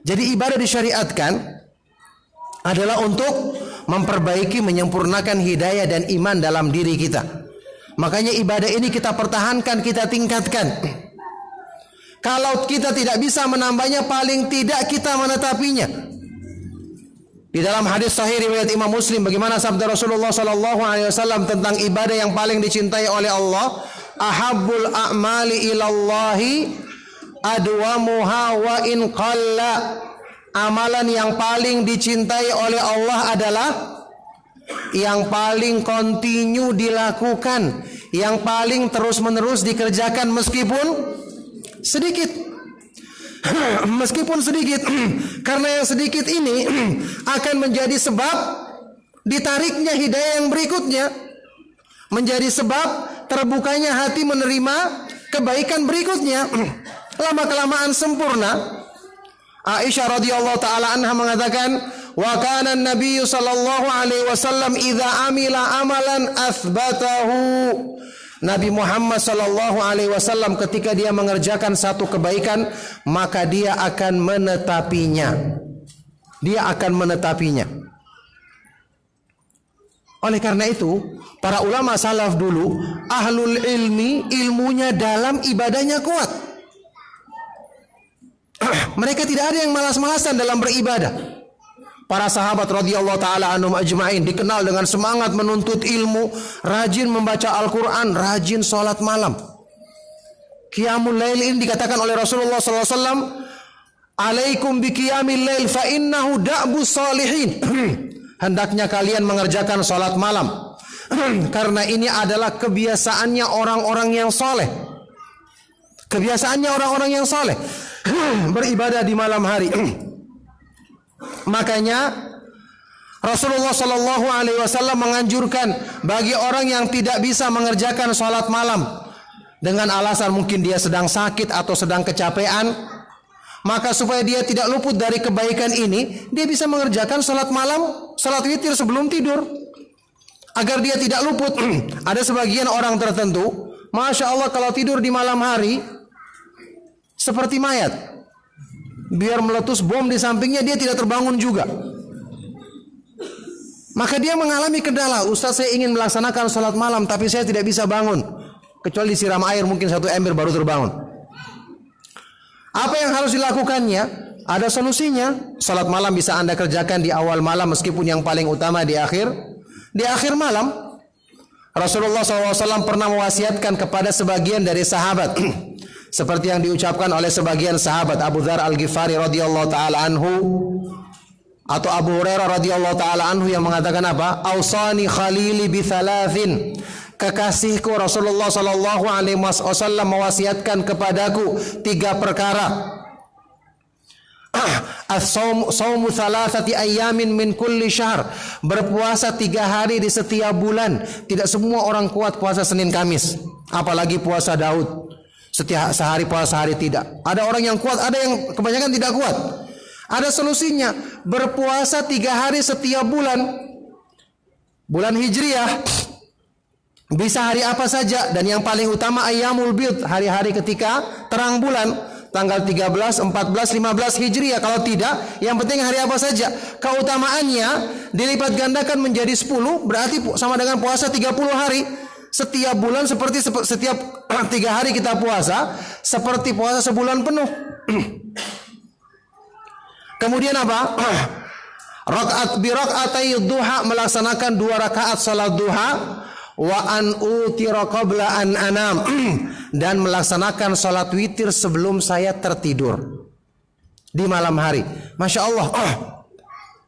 Jadi ibadah disyariatkan adalah untuk memperbaiki, menyempurnakan hidayah dan iman dalam diri kita. Makanya ibadah ini kita pertahankan, kita tingkatkan. Kalau kita tidak bisa menambahnya, paling tidak kita menetapinya. Di dalam hadis sahih riwayat Imam Muslim, bagaimana sabda Rasulullah SAW tentang ibadah yang paling dicintai oleh Allah, ahabbul a'mali ilallahi adwamuha wa in qalla. amalan yang paling dicintai oleh Allah adalah yang paling kontinu dilakukan, yang paling terus-menerus dikerjakan meskipun sedikit. Meskipun sedikit. Karena yang sedikit ini akan menjadi sebab ditariknya hidayah yang berikutnya, menjadi sebab terbukanya hati menerima kebaikan berikutnya. Lama-kelamaan sempurna. Aisyah radhiyallahu taala anha mengatakan, wa kana an-nabiy sallallahu alaihi wasallam idza amila amalan athbatahu. Nabi Muhammad sallallahu alaihi wasallam ketika dia mengerjakan satu kebaikan, maka dia akan menetapinya. Dia akan menetapinya. Oleh karena itu, para ulama salaf dulu, ahlul ilmi, ilmunya dalam, ibadahnya kuat. Mereka tidak ada yang malas-malasan dalam beribadah. Para sahabat radhiyallahu taala anhum ajma'in dikenal dengan semangat menuntut ilmu, rajin membaca Al-Quran, rajin sholat malam. Qiyamul lail ini dikatakan oleh Rasulullah sallallahu alaihi wasallam, "Alaikum bi qiyamil lail fa innahu da'bus salihin." Hendaknya kalian mengerjakan sholat malam karena ini adalah kebiasaannya orang-orang yang soleh. Kebiasaannya orang-orang yang soleh beribadah di malam hari. Makanya Rasulullah sallallahu alaihi wasallam menganjurkan bagi orang yang tidak bisa mengerjakan sholat malam dengan alasan mungkin dia sedang sakit atau sedang kecapean, maka supaya dia tidak luput dari kebaikan ini, dia bisa mengerjakan sholat malam, sholat witir sebelum tidur, agar dia tidak luput. Ada sebagian orang tertentu, masya Allah, kalau tidur di malam hari seperti mayat, biar meletus bom di sampingnya dia tidak terbangun juga. Maka dia mengalami kendala, Ustaz, saya ingin melaksanakan sholat malam tapi saya tidak bisa bangun, kecuali disiram air mungkin satu ember baru terbangun. Apa yang harus dilakukannya? Ada solusinya. Sholat malam bisa Anda kerjakan di awal malam, meskipun yang paling utama di akhir malam. Rasulullah SAW pernah mewasiatkan kepada sebagian dari sahabat seperti yang diucapkan oleh sebagian sahabat, Abu Dzar Al-Ghifari radhiyallahu taala anhu atau Abu Hurairah radhiyallahu taala anhu, yang mengatakan apa? Ausani khalili bi thalathin. Kekasihku Rasulullah sallallahu alaihi wasallam mewasiatkan kepadaku 3 perkara. As-saumu thalathati ayamin min kulli syahr. Berpuasa 3 hari di setiap bulan. Tidak semua orang kuat puasa Senin Kamis, apalagi puasa Daud. Setiap sehari puasa, sehari tidak. Ada orang yang kuat, ada yang kebanyakan tidak kuat. Ada solusinya, berpuasa 3 hari setiap bulan. Bulan Hijriah bisa hari apa saja, dan yang paling utama ayyamul bid, hari-hari ketika terang bulan, tanggal 13, 14, 15 Hijriah. Kalau tidak, yang penting hari apa saja. Keutamaannya dilipat gandakan menjadi 10, berarti sama dengan puasa 30 hari. Setiap bulan seperti setiap 3 hari kita puasa, seperti puasa sebulan penuh. Kemudian apa? Rakaat bi rakaatai duha, melaksanakan 2 rakaat salat duha, wa an utira qabla an anam, dan melaksanakan salat witir sebelum saya tertidur di malam hari. Masya Allah.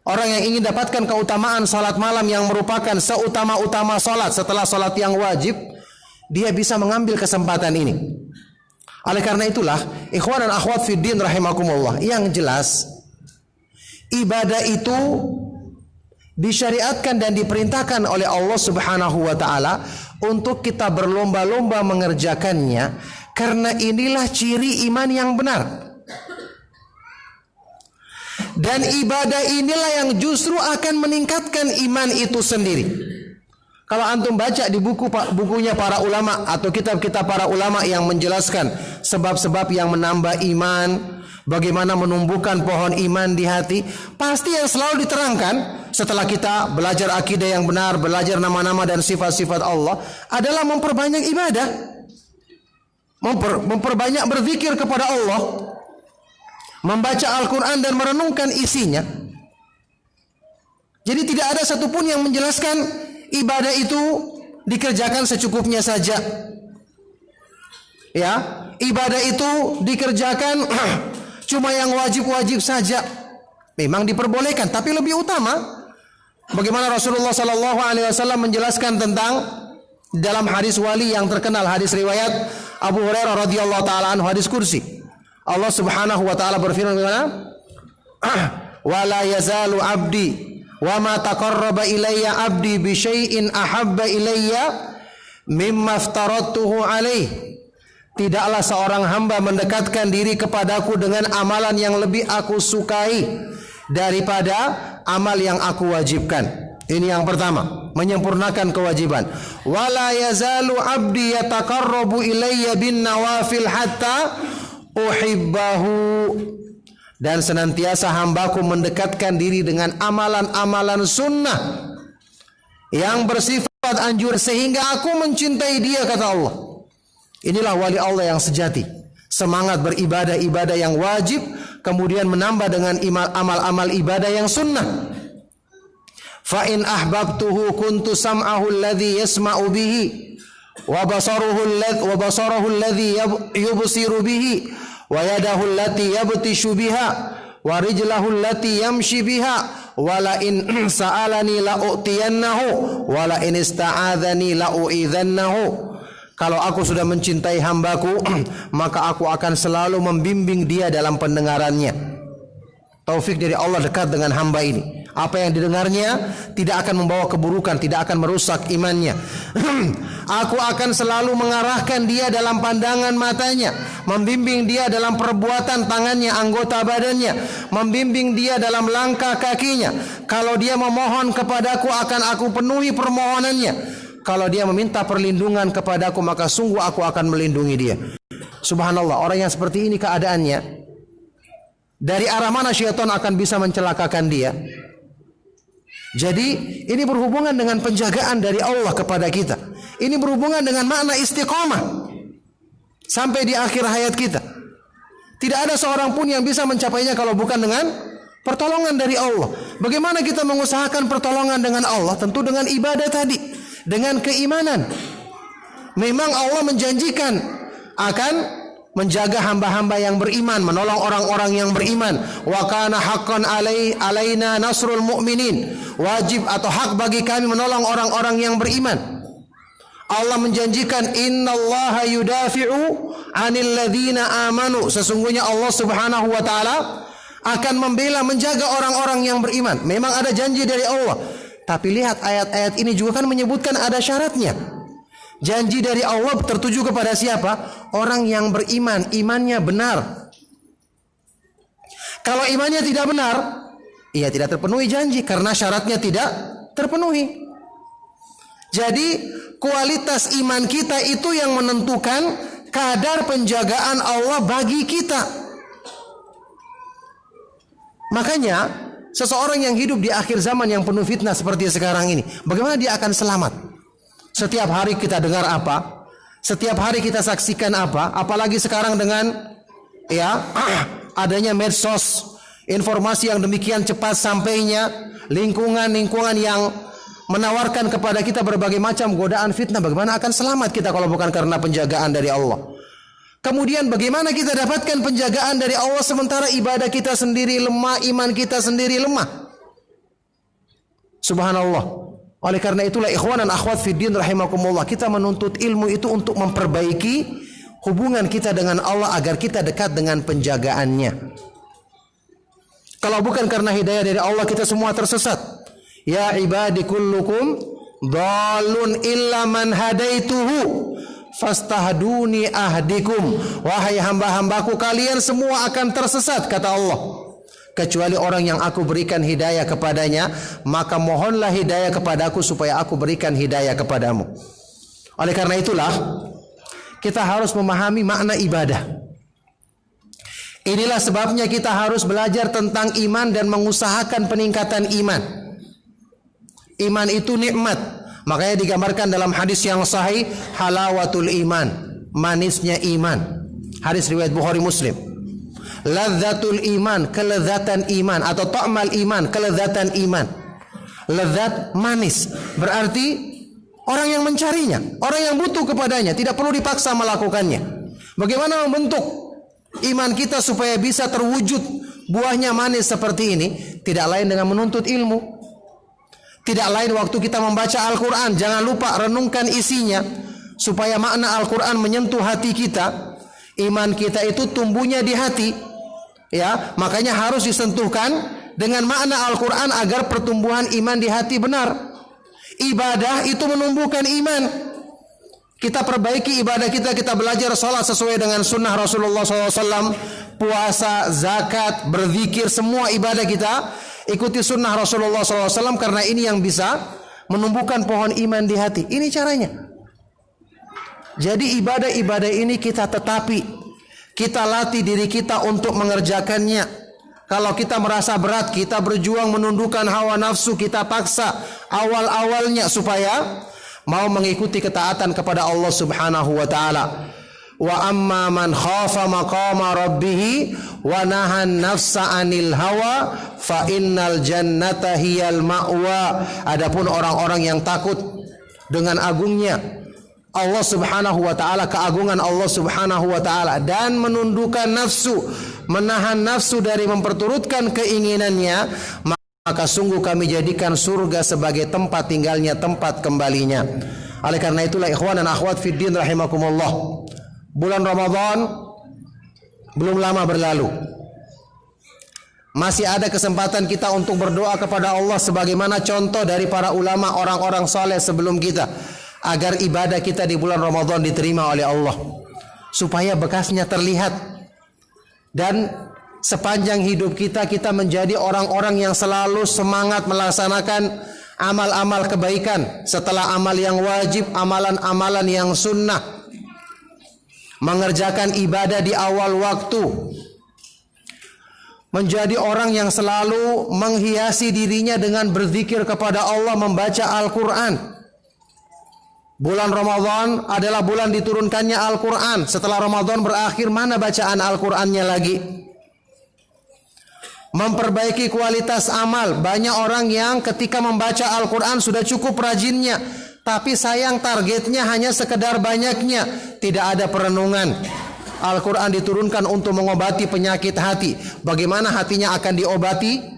Orang yang ingin dapatkan keutamaan salat malam yang merupakan seutama-utama salat setelah salat yang wajib, dia bisa mengambil kesempatan ini. Oleh karena itulah, ikhwan dan akhwat fiddin rahimakumullah, yang jelas ibadah itu disyariatkan dan diperintahkan oleh Allah Subhanahu wa taala untuk kita berlomba-lomba mengerjakannya, karena inilah ciri iman yang benar. Dan ibadah inilah yang justru akan meningkatkan iman itu sendiri. Kalau antum baca di bukunya para ulama atau kitab-kitab para ulama yang menjelaskan sebab-sebab yang menambah iman, bagaimana menumbuhkan pohon iman di hati, pasti yang selalu diterangkan setelah kita belajar akidah yang benar, belajar nama-nama dan sifat-sifat Allah, adalah memperbanyak ibadah, memperbanyak berzikir kepada Allah, membaca Al-Quran dan merenungkan isinya. Jadi tidak ada satupun yang menjelaskan ibadah itu dikerjakan secukupnya saja. Ya, ibadah itu dikerjakan cuma yang wajib-wajib saja. Memang diperbolehkan, tapi lebih utama bagaimana Rasulullah sallallahu alaihi wasallam menjelaskan tentang dalam hadis wali yang terkenal, hadis riwayat Abu Hurairah radhiyallahu taala anhu, hadis kursi. Allah Subhanahu wa taala berfirman bagaimana? Wa la yazalu abdi wa ma taqarraba ilayya abdi bi syai'in ahabba ilayya mimma aftaradtuhu alaih. Tidaklah seorang hamba mendekatkan diri kepadaku dengan amalan yang lebih aku sukai daripada amal yang aku wajibkan. Ini yang pertama, menyempurnakan kewajiban. Wala yazalu abdi yataqarrabu ilayya bin nawafil hatta uhibbahu. Dan senantiasa hambaku mendekatkan diri dengan amalan-amalan sunnah yang bersifat anjur sehingga aku mencintai dia, kata Allah. Inilah wali Allah yang sejati. Semangat beribadah-ibadah yang wajib, kemudian menambah dengan amal-amal ibadah yang sunnah. Fa in ahbabtuhu kuntu sam'ahu alladhi yasma'u bihi wa basarahu alladhi yubsiru bihi wa yadahu allati yabtishu biha wa rijlahu allati yamshi biha wa la in sa'alani la u'tiyannahu wa la in ista'adzani la u'idhannahu. Kalau aku sudah mencintai hambaku, maka aku akan selalu membimbing dia dalam pendengarannya. Taufik dari Allah dekat dengan hamba ini. Apa yang didengarnya tidak akan membawa keburukan, tidak akan merusak imannya. Aku akan selalu mengarahkan dia dalam pandangan matanya, membimbing dia dalam perbuatan tangannya, anggota badannya, membimbing dia dalam langkah kakinya. Kalau dia memohon kepadaku, akan aku penuhi permohonannya. Kalau dia meminta perlindungan kepadaku, maka sungguh aku akan melindungi dia. Subhanallah, orang yang seperti ini keadaannya, dari arah mana syaitan akan bisa mencelakakan dia? Jadi ini berhubungan dengan penjagaan dari Allah kepada kita. Ini berhubungan dengan makna istiqomah sampai di akhir hayat kita. Tidak ada seorang pun yang bisa mencapainya kalau bukan dengan pertolongan dari Allah. Bagaimana kita mengusahakan pertolongan dengan Allah? Tentu dengan ibadah tadi, dengan keimanan. Memang Allah menjanjikan akan menjaga hamba-hamba yang beriman, menolong orang-orang yang beriman. Wa kana haqqan alaina nasrul mu'minin. Wajib atau hak bagi kami menolong orang-orang yang beriman. Allah menjanjikan innallaha yudafi'u 'anil ladzina amanu. Sesungguhnya Allah Subhanahu wa taala akan membela, menjaga orang-orang yang beriman. Memang ada janji dari Allah. Tapi lihat ayat-ayat ini juga kan menyebutkan ada syaratnya. Janji dari Allah tertuju kepada siapa? Orang yang beriman, imannya benar. Kalau imannya tidak benar, ia tidak terpenuhi janji karena syaratnya tidak terpenuhi. Jadi kualitas iman kita itu yang menentukan kadar penjagaan Allah bagi kita. Makanya seseorang yang hidup di akhir zaman yang penuh fitnah seperti sekarang ini, bagaimana dia akan selamat? Setiap hari kita dengar apa? Setiap hari kita saksikan apa? Apalagi sekarang dengan adanya medsos, informasi yang demikian cepat sampainya, lingkungan yang menawarkan kepada kita berbagai macam godaan fitnah. Bagaimana akan selamat kita kalau bukan karena penjagaan dari Allah? Kemudian bagaimana kita dapatkan penjagaan dari Allah sementara ibadah kita sendiri lemah, iman kita sendiri lemah? Subhanallah. Oleh karena itulah ikhwan dan akhwat fiddin rahimakumullah, kita menuntut ilmu itu untuk memperbaiki hubungan kita dengan Allah agar kita dekat dengan penjagaannya. Kalau bukan karena hidayah dari Allah, kita semua tersesat. Ya ibadi kullukum dhalun illa man hadaituhu fastahduni ahdikum. Wahai hamba-hambaku, kalian semua akan tersesat, kata Allah, kecuali orang yang aku berikan hidayah kepadanya, maka mohonlah hidayah kepadaku supaya aku berikan hidayah kepadamu. Oleh karena itulah kita harus memahami makna ibadah. Inilah sebabnya kita harus belajar tentang iman dan mengusahakan peningkatan iman. Iman itu nikmat. Makanya digambarkan dalam hadis yang sahih, halawatul iman, manisnya iman. Hadis riwayat Bukhari Muslim. Ladzatul iman, kelezatan iman, atau ta'mal iman, kelezatan iman. Lezat manis, berarti orang yang mencarinya, orang yang butuh kepadanya, tidak perlu dipaksa melakukannya. Bagaimana membentuk iman kita supaya bisa terwujud buahnya manis seperti ini tidak lain dengan menuntut ilmu. Tidak lain waktu kita membaca Al-Quran, jangan lupa renungkan isinya supaya makna Al-Quran menyentuh hati kita. Iman kita itu tumbuhnya di hati, ya, makanya harus disentuhkan dengan makna Al-Quran agar pertumbuhan iman di hati benar. Ibadah itu menumbuhkan iman. Kita perbaiki ibadah kita, kita belajar sholat sesuai dengan sunnah Rasulullah SAW, puasa, zakat, berzikir, semua ibadah kita ikuti sunnah Rasulullah SAW, karena ini yang bisa menumbuhkan pohon iman di hati. Ini caranya. Jadi ibadah-ibadah ini kita tetapi, kita latih diri kita untuk mengerjakannya. Kalau kita merasa berat, kita berjuang menundukkan hawa nafsu, kita paksa awal-awalnya supaya mau mengikuti ketaatan kepada Allah Subhanahu wa taala. Wa amma man khafa maqama rabbih wa nahan nafsa 'anil hawa fa innal jannata hiyal ma'wa. Adapun orang-orang yang takut dengan agungnya Allah Subhanahu wa taala, keagungan Allah Subhanahu wa taala, dan menundukkan nafsu, menahan nafsu dari memperturutkan keinginannya, maka sungguh kami jadikan surga sebagai tempat tinggalnya, tempat kembalinya. Oleh karena itulah ikhwan dan akhwat fiddin rahimakumullah, bulan Ramadan belum lama berlalu. Masih ada kesempatan kita untuk berdoa kepada Allah sebagaimana contoh dari para ulama, orang-orang saleh sebelum kita, agar ibadah kita di bulan Ramadan diterima oleh Allah, supaya bekasnya terlihat, dan sepanjang hidup kita menjadi orang-orang yang selalu semangat melaksanakan amal-amal kebaikan setelah amal yang wajib, amalan-amalan yang sunnah, mengerjakan ibadah di awal waktu, menjadi orang yang selalu menghiasi dirinya dengan berzikir kepada Allah, membaca Al-Quran. Bulan Ramadan adalah bulan diturunkannya Al-Quran. Setelah Ramadan berakhir, mana bacaan Al-Qurannya lagi? Memperbaiki kualitas amal. Banyak orang yang ketika membaca Al-Quran sudah cukup rajinnya, tapi sayang targetnya hanya sekedar banyaknya, tidak ada perenungan. Al-Quran diturunkan untuk mengobati penyakit hati. Bagaimana hatinya akan diobati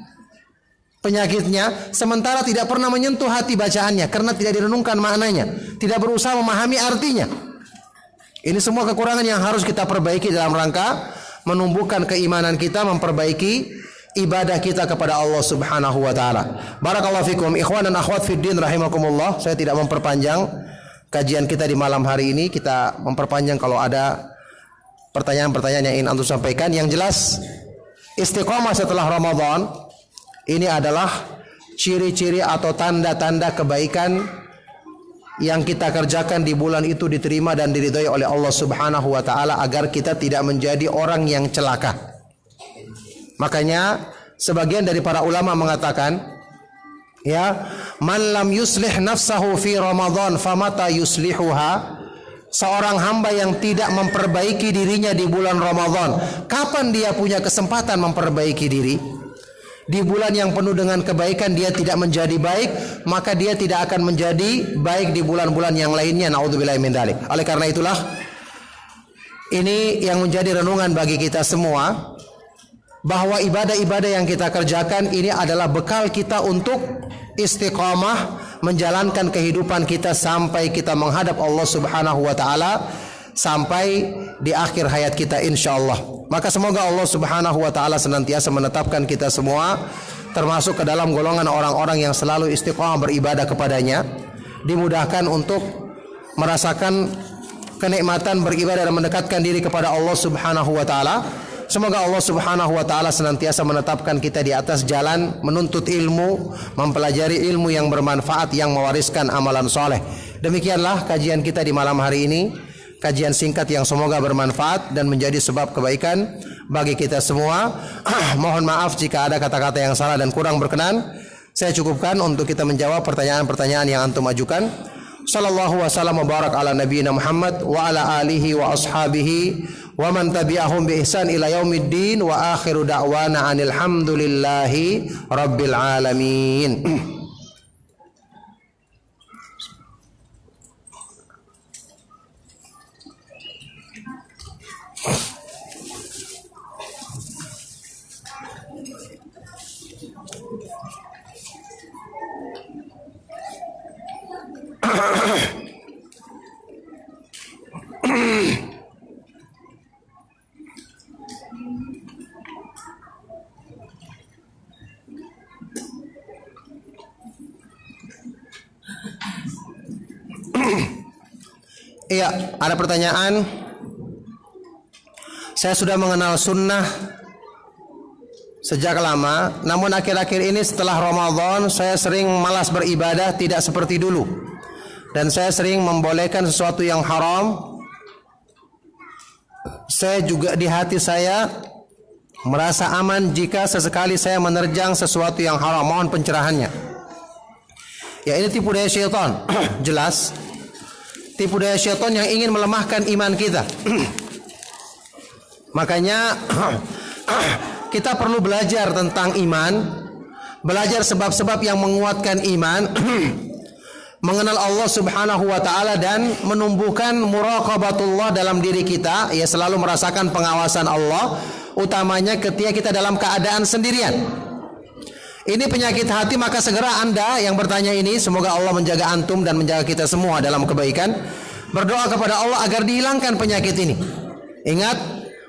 penyakitnya, sementara tidak pernah menyentuh hati bacaannya karena tidak direnungkan maknanya, tidak berusaha memahami artinya. Ini semua kekurangan yang harus kita perbaiki dalam rangka menumbuhkan keimanan kita, memperbaiki ibadah kita kepada Allah Subhanahu wa taala. Barakallahu fikum ikhwan dan akhwat fiddin rahimakumullah. Saya tidak memperpanjang kajian kita di malam hari ini. Kita memperpanjang kalau ada pertanyaan-pertanyaan yang ingin antum sampaikan. Yang jelas, istiqomah setelah Ramadan ini adalah ciri-ciri atau tanda-tanda kebaikan yang kita kerjakan di bulan itu diterima dan diridhai oleh Allah Subhanahu wa taala, agar kita tidak menjadi orang yang celaka. Makanya sebagian dari para ulama mengatakan, ya, man lam yuslih nafsahu fi Ramadan famata yuslihuha. Seorang hamba yang tidak memperbaiki dirinya di bulan Ramadan, kapan dia punya kesempatan memperbaiki diri? Di bulan yang penuh dengan kebaikan dia tidak menjadi baik, maka dia tidak akan menjadi baik di bulan-bulan yang lainnya. Naudzubillahi min dzalik. Oleh karena itulah, ini yang menjadi renungan bagi kita semua, bahwa ibadah-ibadah yang kita kerjakan ini adalah bekal kita untuk istiqamah menjalankan kehidupan kita sampai kita menghadap Allah Subhanahu wa taala, sampai di akhir hayat kita insyaallah. Maka semoga Allah Subhanahu wa taala senantiasa menetapkan kita semua termasuk ke dalam golongan orang-orang yang selalu istiqamah beribadah kepadanya, dimudahkan untuk merasakan kenikmatan beribadah dan mendekatkan diri kepada Allah Subhanahu wa taala. Semoga Allah Subhanahu wa taala senantiasa menetapkan kita di atas jalan menuntut ilmu, mempelajari ilmu yang bermanfaat, yang mewariskan amalan soleh. Demikianlah kajian kita di malam hari ini. Kajian singkat yang semoga bermanfaat dan menjadi sebab kebaikan bagi kita semua. Mohon maaf jika ada kata-kata yang salah dan kurang berkenan. Saya cukupkan untuk kita menjawab pertanyaan-pertanyaan yang antum ajukan. Sallallahu wasallam wa barak ala nabiyina Muhammad wa ala alihi wa ashabihi wa man tabi'ahum bi ihsan ila yaumiddin wa akhiru da'wana anil hamdulillahi rabbil alamin. Iya, ada pertanyaan. Saya sudah mengenal sunnah sejak lama, namun akhir-akhir ini setelah Ramadan saya sering malas beribadah, tidak seperti dulu. Dan saya sering membolehkan sesuatu yang haram. Saya juga di hati saya merasa aman jika sesekali saya menerjang sesuatu yang haram. Mohon pencerahannya. Ya, ini tipu daya syaitan. Jelas tipu daya syaitan yang ingin melemahkan iman kita. Makanya kita perlu belajar tentang iman, belajar sebab-sebab yang menguatkan iman, mengenal Allah Subhanahu wa taala dan menumbuhkan muraqabatullah dalam diri kita, ya selalu merasakan pengawasan Allah, utamanya ketika kita dalam keadaan sendirian. Ini penyakit hati, maka segera Anda yang bertanya ini, semoga Allah menjaga antum dan menjaga kita semua dalam kebaikan. Berdoa kepada Allah agar dihilangkan penyakit ini. Ingat,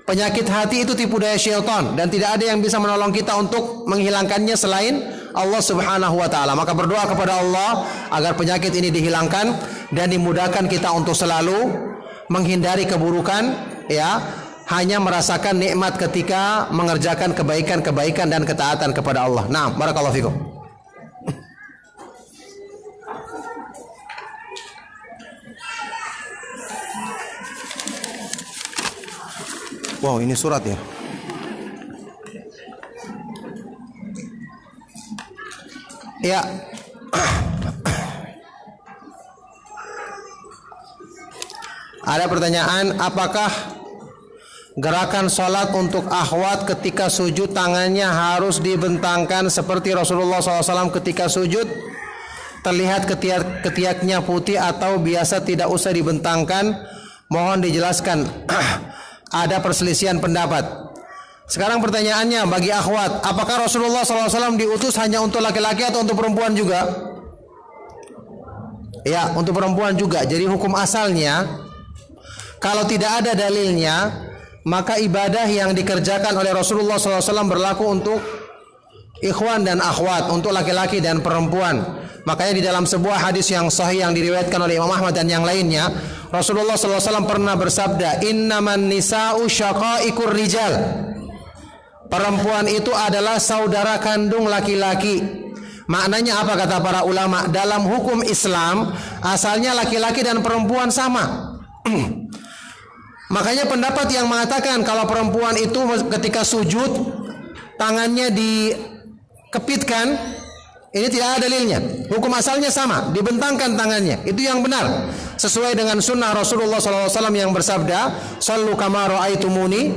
penyakit hati itu tipu daya syaitan dan tidak ada yang bisa menolong kita untuk menghilangkannya selain Allah Subhanahu wa taala. Maka berdoa kepada Allah agar penyakit ini dihilangkan dan dimudahkan kita untuk selalu menghindari keburukan, ya. Hanya merasakan nikmat ketika mengerjakan kebaikan-kebaikan dan ketaatan kepada Allah. Nah, barakallahu fikum. Wow, ini surat ya. Ya. Ada pertanyaan, apakah gerakan sholat untuk akhwat ketika sujud tangannya harus dibentangkan seperti Rasulullah SAW ketika sujud? Terlihat ketiaknya putih atau biasa tidak usah dibentangkan? Mohon dijelaskan. Ada perselisihan pendapat. Sekarang pertanyaannya bagi akhwat, apakah Rasulullah SAW diutus hanya untuk laki-laki atau untuk perempuan juga? Ya, untuk perempuan juga. Jadi hukum asalnya, kalau tidak ada dalilnya, maka ibadah yang dikerjakan oleh Rasulullah SAW berlaku untuk ikhwan dan akhwat, untuk laki-laki dan perempuan. Makanya di dalam sebuah hadis yang sahih yang diriwayatkan oleh Imam Ahmad dan yang lainnya, Rasulullah SAW pernah bersabda, innaman nisa'u syaqaiqur rijal. Perempuan itu adalah saudara kandung laki-laki. Maknanya apa kata para ulama? Dalam hukum Islam, asalnya laki-laki dan perempuan sama. Makanya pendapat yang mengatakan kalau perempuan itu ketika sujud tangannya dikepitkan, ini tidak ada dalilnya. Hukum asalnya sama, dibentangkan tangannya. Itu yang benar, sesuai dengan sunnah Rasulullah SAW yang bersabda, "Shallu kama ra'aitumuni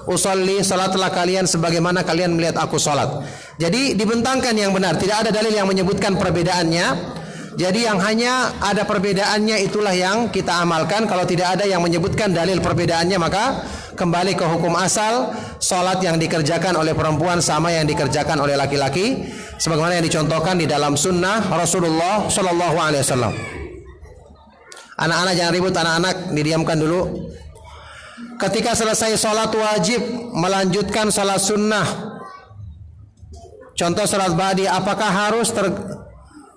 usolli." Salatlah kalian sebagaimana kalian melihat aku salat. Jadi dibentangkan yang benar. Tidak ada dalil yang menyebutkan perbedaannya. Jadi yang hanya ada perbedaannya itulah yang kita amalkan. Kalau tidak ada yang menyebutkan dalil perbedaannya, maka kembali ke hukum asal. Salat yang dikerjakan oleh perempuan sama yang dikerjakan oleh laki-laki, sebagaimana yang dicontohkan di dalam sunnah Rasulullah SAW. Anak-anak jangan ribut, anak-anak didiamkan dulu. Ketika selesai salat wajib melanjutkan salat sunnah. Contoh salat ba'di, apakah harus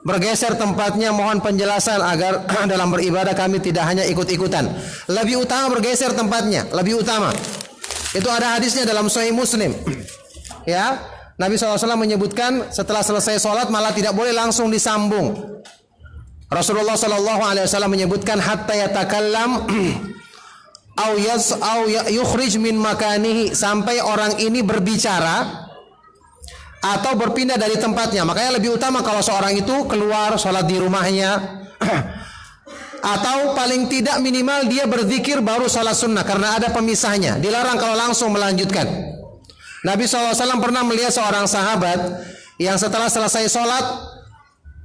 bergeser tempatnya? Mohon penjelasan agar dalam beribadah kami tidak hanya ikut-ikutan. Lebih utama bergeser tempatnya, lebih utama. Itu ada hadisnya dalam Sahih Muslim. Ya, Nabi SAW menyebutkan setelah selesai sholat malah tidak boleh langsung disambung. Rasulullah SAW menyebutkan hatta yatakallam au yukhrij min makanihi, sampai orang ini berbicara atau berpindah dari tempatnya. Makanya lebih utama kalau seorang itu keluar sholat di rumahnya atau paling tidak minimal dia berzikir baru sholat sunnah, karena ada pemisahnya. Dilarang kalau langsung melanjutkan. Nabi SAW pernah melihat seorang sahabat yang setelah selesai sholat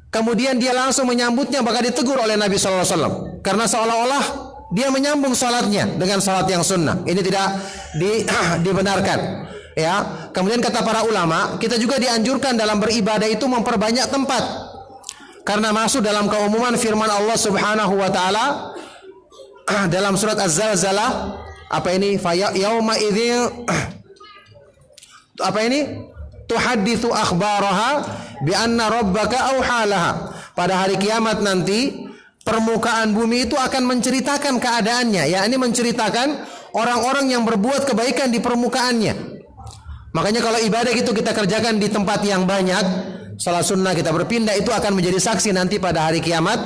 kemudian dia langsung menyambutnya, maka ditegur oleh Nabi SAW karena seolah-olah dia menyambung sholatnya dengan sholat yang sunnah. Ini tidak dibenarkan. Ya, kemudian kata para ulama, kita juga dianjurkan dalam beribadah itu memperbanyak tempat. karena masuk dalam keumuman firman Allah Subhanahu wa taala dalam surat Az-Zalzalah, apa ini? Fa yauma idzin apa ini? Tuhadditsu akhbaraha bi anna rabbaka auhalaha. Pada hari kiamat nanti permukaan bumi itu akan menceritakan keadaannya, yakni menceritakan orang-orang yang berbuat kebaikan di permukaannya. Makanya kalau ibadah itu kita kerjakan di tempat yang banyak, salat sunnah kita berpindah, itu akan menjadi saksi nanti pada hari kiamat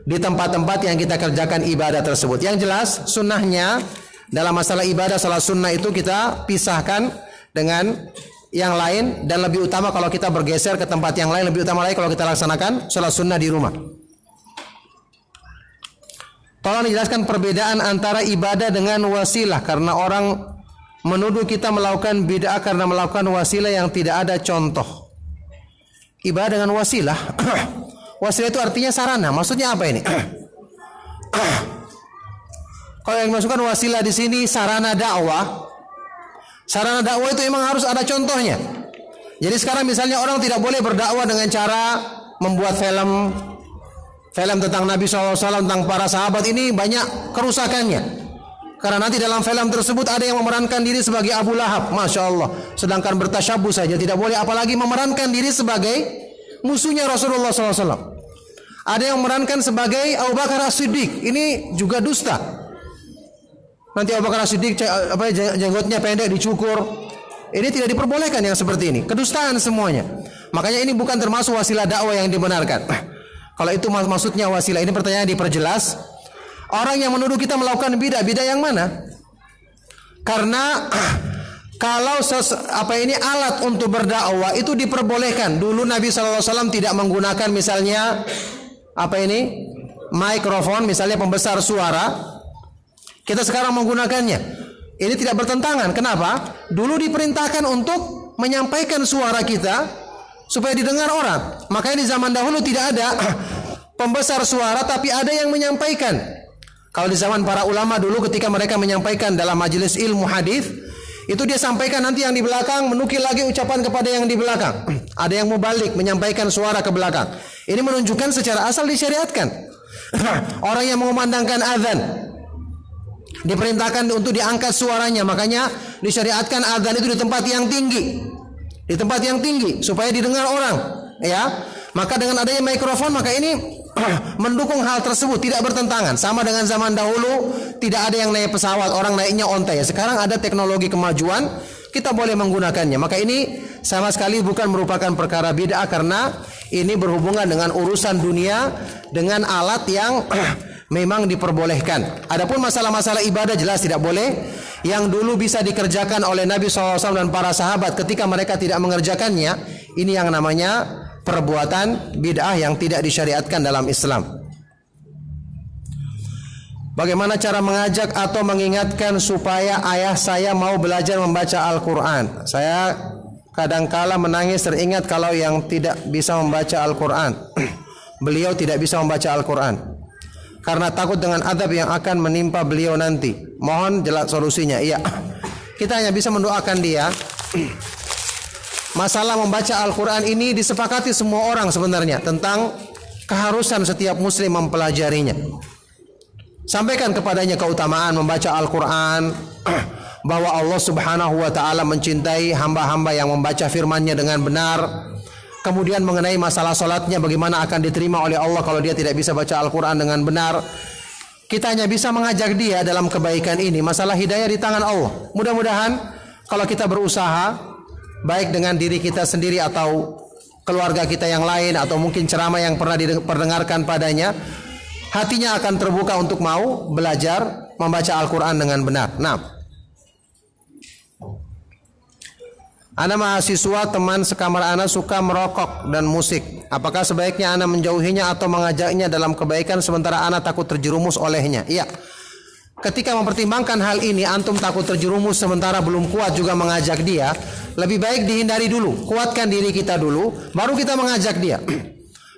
di tempat-tempat yang kita kerjakan ibadah tersebut. Yang jelas sunnahnya dalam masalah ibadah salat sunnah itu kita pisahkan dengan yang lain, dan lebih utama kalau kita bergeser ke tempat yang lain, lebih utama lagi kalau kita laksanakan salat sunnah di rumah. Tolong dijelaskan perbedaan antara ibadah dengan wasilah, karena orang menuduh kita melakukan bid'ah karena melakukan wasilah yang tidak ada contoh. Ibadah dengan wasilah, wasilah itu artinya sarana. Maksudnya apa ini? Kalau yang dimasukkan wasilah di sini sarana dakwah, sarana dakwah itu memang harus ada contohnya. Jadi sekarang misalnya orang tidak boleh berdakwah dengan cara membuat film tentang Nabi SAW, tentang para sahabat, ini banyak kerusakannya. Karena nanti dalam film tersebut ada yang memerankan diri sebagai Abu Lahab, Masya Allah. Sedangkan bertasyabuh saja tidak boleh, apalagi memerankan diri sebagai musuhnya Rasulullah SAW. Ada yang memerankan sebagai Abu Bakar As-Siddiq, ini juga dusta. Nanti Abu Bakar As-Siddiq jenggotnya pendek dicukur. Ini tidak diperbolehkan yang seperti ini. Kedustaan semuanya. Makanya ini bukan termasuk wasilah dakwah yang dibenarkan. Kalau itu maksudnya wasilah, ini pertanyaan diperjelas. Orang yang menuduh kita melakukan bidah yang mana? Karena kalau alat untuk berdakwah itu diperbolehkan. Dulu Nabi SAW tidak menggunakan misalnya mikrofon, misalnya pembesar suara. Kita sekarang menggunakannya. Ini tidak bertentangan. Kenapa? Dulu diperintahkan untuk menyampaikan suara kita supaya didengar orang. Makanya di zaman dahulu tidak ada pembesar suara, tapi ada yang menyampaikan. Kalau di zaman para ulama dulu ketika mereka menyampaikan dalam majelis ilmu hadis, itu dia sampaikan, nanti yang di belakang menukil lagi ucapan kepada yang di belakang. Ada yang mubalik menyampaikan suara ke belakang. Ini menunjukkan secara asal disyariatkan. Orang yang mengumandangkan azan diperintahkan untuk diangkat suaranya, makanya disyariatkan azan itu di tempat yang tinggi. Di tempat yang tinggi supaya didengar orang, ya. Maka dengan adanya mikrofon, maka ini mendukung hal tersebut, tidak bertentangan. Sama dengan zaman dahulu tidak ada yang naik pesawat, orang naiknya onta ya. Sekarang ada teknologi kemajuan, kita boleh menggunakannya. Maka ini sama sekali bukan merupakan perkara bid'ah, karena ini berhubungan dengan urusan dunia dengan alat yang memang diperbolehkan. Adapun masalah-masalah ibadah jelas tidak boleh. Yang dulu bisa dikerjakan oleh Nabi SAW dan para sahabat ketika mereka tidak mengerjakannya, ini yang namanya perbuatan bid'ah yang tidak disyariatkan dalam Islam. Bagaimana cara mengajak atau mengingatkan supaya ayah saya mau belajar membaca Al-Quran? Saya kadangkala menangis teringat kalau yang tidak bisa membaca Al-Quran. Beliau tidak bisa membaca Al-Quran karena takut dengan azab yang akan menimpa beliau nanti. Mohon jelas solusinya. Iya, kita hanya bisa mendoakan dia. Masalah membaca Al-Quran ini disepakati semua orang sebenarnya, tentang keharusan setiap muslim mempelajarinya. Sampaikan kepadanya keutamaan membaca Al-Quran, bahwa Allah Subhanahu wa ta'ala mencintai hamba-hamba yang membaca firman-Nya dengan benar. Kemudian mengenai masalah solatnya, bagaimana akan diterima oleh Allah kalau dia tidak bisa baca Al-Quran dengan benar. Kita hanya bisa mengajak dia dalam kebaikan ini. Masalah hidayah di tangan Allah. Mudah-mudahan kalau kita berusaha, baik dengan diri kita sendiri atau keluarga kita yang lain, atau mungkin ceramah yang pernah diperdengarkan padanya, hatinya akan terbuka untuk mau belajar membaca Al-Quran dengan benar. Nah, Ana mahasiswa, teman sekamar Ana suka merokok dan musik. Apakah sebaiknya Ana menjauhinya atau mengajaknya dalam kebaikan sementara Ana takut terjerumus olehnya? Iya. Ketika mempertimbangkan hal ini, antum takut terjerumus sementara belum kuat juga mengajak dia, lebih baik dihindari dulu. Kuatkan diri kita dulu, baru kita mengajak dia.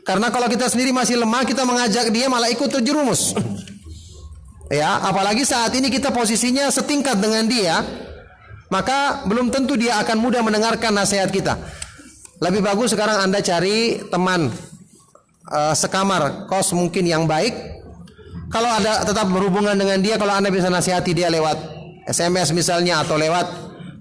Karena kalau kita sendiri masih lemah, kita mengajak dia malah ikut terjerumus. Ya, apalagi saat ini kita posisinya setingkat dengan dia, maka belum tentu dia akan mudah mendengarkan nasihat kita. Lebih bagus sekarang Anda cari teman sekamar, kos mungkin yang baik. Kalau ada tetap berhubungan dengan dia, kalau Anda bisa nasihati dia lewat SMS misalnya atau lewat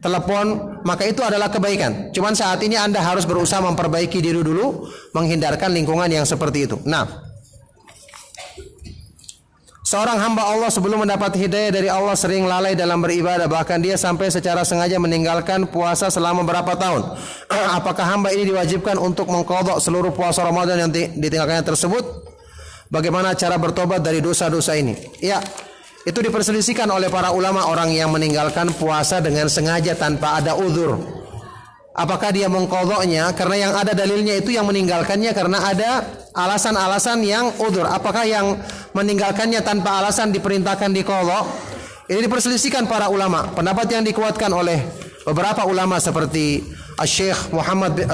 telepon, maka itu adalah kebaikan. Cuman saat ini Anda harus berusaha memperbaiki diri dulu, menghindarkan lingkungan yang seperti itu. Nah, seorang hamba Allah sebelum mendapat hidayah dari Allah sering lalai dalam beribadah, bahkan dia sampai secara sengaja meninggalkan puasa selama berapa tahun. Apakah hamba ini diwajibkan untuk mengqadha seluruh puasa Ramadan yang ditinggalkannya tersebut? Bagaimana cara bertobat dari dosa-dosa ini? Ya, itu diperselisihkan oleh para ulama, orang yang meninggalkan puasa dengan sengaja tanpa ada uzur. Apakah dia mengqadhanya? Karena yang ada dalilnya itu yang meninggalkannya karena ada alasan-alasan yang uzur. Apakah yang meninggalkannya tanpa alasan diperintahkan diqadha? Ini diperselisihkan para ulama. Pendapat yang dikuatkan oleh beberapa ulama seperti Syekh Muhammad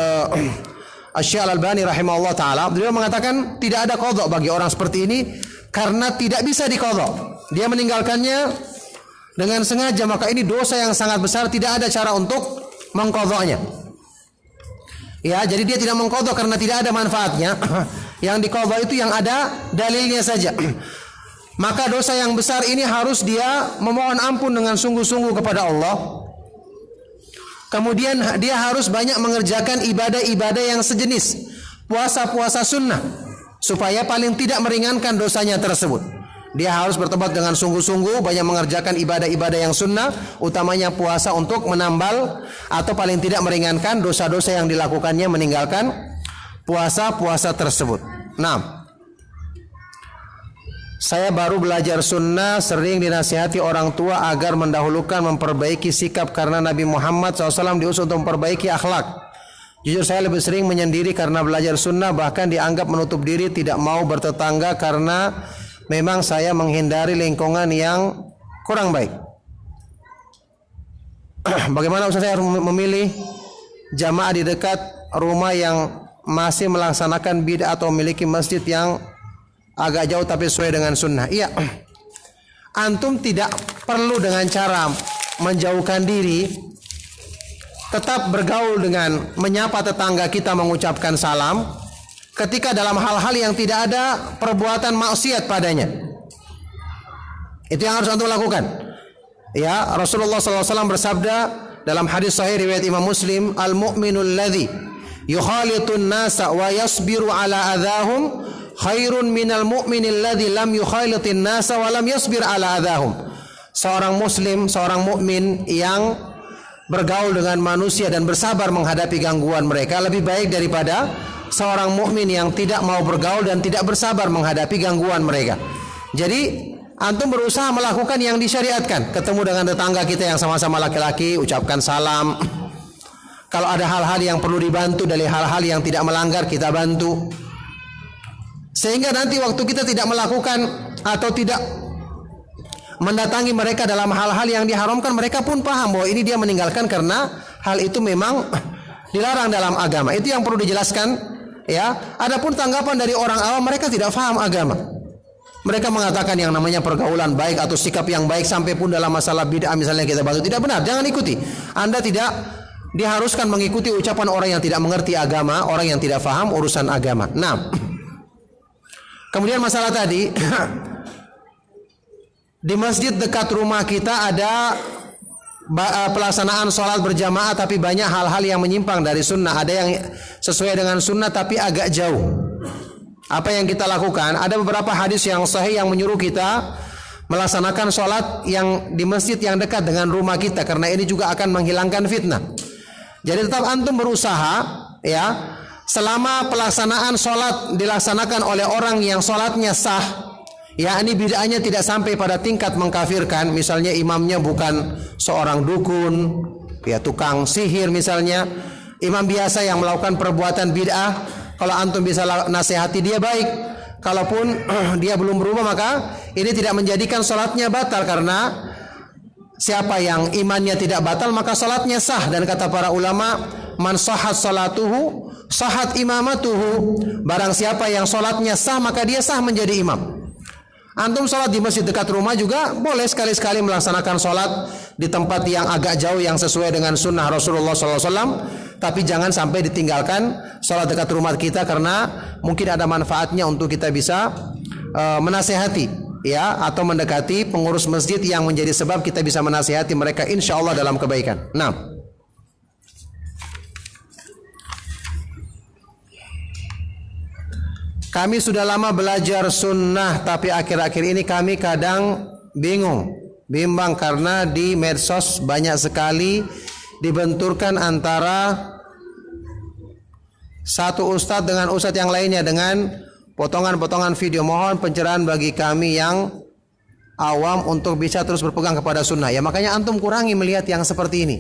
Syekh Al-Albani rahimahullah taala, beliau mengatakan tidak ada qadha bagi orang seperti ini karena tidak bisa diqadha. Dia meninggalkannya dengan sengaja, maka ini dosa yang sangat besar, tidak ada cara untuk mengqadhanya. Ya, jadi dia tidak mengqadha karena tidak ada manfaatnya. Yang diqadha itu yang ada dalilnya saja. Maka dosa yang besar ini harus dia memohon ampun dengan sungguh-sungguh kepada Allah. Kemudian dia harus banyak mengerjakan ibadah-ibadah yang sejenis, puasa-puasa sunnah, supaya paling tidak meringankan dosanya tersebut. Dia harus bertobat dengan sungguh-sungguh, banyak mengerjakan ibadah-ibadah yang sunnah, utamanya puasa, untuk menambal atau paling tidak meringankan dosa-dosa yang dilakukannya meninggalkan puasa-puasa tersebut. Nah, saya baru belajar sunnah, sering dinasihati orang tua agar mendahulukan memperbaiki sikap karena Nabi Muhammad SAW diutus untuk memperbaiki akhlak. Jujur saya lebih sering menyendiri karena belajar sunnah, bahkan dianggap menutup diri, tidak mau bertetangga karena memang saya menghindari lingkungan yang kurang baik. Bagaimana Ustaz, saya harus memilih jamaah di dekat rumah yang masih melaksanakan bid'ah atau memiliki masjid yang agak jauh tapi sesuai dengan sunnah? Iya, antum tidak perlu dengan cara menjauhkan diri, tetap bergaul dengan menyapa tetangga kita, mengucapkan salam ketika dalam hal-hal yang tidak ada perbuatan maksiat padanya. Itu yang harus antum lakukan. Ya, Rasulullah SAW bersabda dalam hadis sahih riwayat Imam Muslim, al-mu'minul ladzi yukhalitun nasa wa yasbiru ala adahum khairun minal mu'minil ladzi lam yukhalitin nasa wa lam yasbir ala adahum. Seorang muslim, seorang mukmin yang bergaul dengan manusia dan bersabar menghadapi gangguan mereka lebih baik daripada seorang mukmin yang tidak mau bergaul dan tidak bersabar menghadapi gangguan mereka. Jadi antum berusaha melakukan yang disyariatkan. Ketemu dengan tetangga kita yang sama-sama laki-laki, ucapkan salam. Kalau ada hal-hal yang perlu dibantu dari hal-hal yang tidak melanggar, kita bantu. Sehingga nanti waktu kita tidak melakukan atau tidak mendatangi mereka dalam hal-hal yang diharamkan, mereka pun paham bahwa ini dia meninggalkan karena hal itu memang dilarang dalam agama. Itu yang perlu dijelaskan, ya. Adapun tanggapan dari orang awam, mereka tidak paham agama. Mereka mengatakan yang namanya pergaulan baik atau sikap yang baik sampai pun dalam masalah bid'ah misalnya kita bantu, tidak benar. Jangan ikuti. Anda tidak diharuskan mengikuti ucapan orang yang tidak mengerti agama, orang yang tidak paham urusan agama. Nah, kemudian masalah tadi, di masjid dekat rumah kita ada pelaksanaan sholat berjamaah tapi banyak hal-hal yang menyimpang dari sunnah. Ada yang sesuai dengan sunnah tapi agak jauh. Apa yang kita lakukan? Ada beberapa hadis yang sahih yang menyuruh kita melaksanakan sholat yang di masjid yang dekat dengan rumah kita, karena ini juga akan menghilangkan fitnah. Jadi tetap antum berusaha, ya, selama pelaksanaan sholat dilaksanakan oleh orang yang sholatnya sah, yakni bid'ahnya tidak sampai pada tingkat mengkafirkan. Misalnya imamnya bukan seorang dukun, ya, tukang sihir misalnya, imam biasa yang melakukan perbuatan bid'ah. Kalau antum bisa nasihati dia baik. Kalaupun dia belum berubah, maka ini tidak menjadikan sholatnya batal, karena siapa yang imannya tidak batal maka sholatnya sah. Dan kata para ulama, man sahhat sholatuhu sahhat imamatuhu. Barang siapa yang sholatnya sah maka dia sah menjadi imam. Antum sholat di masjid dekat rumah juga boleh sekali-sekali melaksanakan sholat di tempat yang agak jauh yang sesuai dengan sunnah Rasulullah SAW. Tapi jangan sampai ditinggalkan sholat dekat rumah kita karena mungkin ada manfaatnya untuk kita bisa menasehati, ya, atau mendekati pengurus masjid yang menjadi sebab kita bisa menasehati mereka insya Allah dalam kebaikan. Nah, kami sudah lama belajar sunnah, tapi akhir-akhir ini kami kadang bimbang karena di medsos banyak sekali dibenturkan antara satu ustadz dengan ustadz yang lainnya dengan potongan-potongan video. Mohon pencerahan bagi kami yang awam untuk bisa terus berpegang kepada sunnah. Ya, makanya antum kurangi melihat yang seperti ini.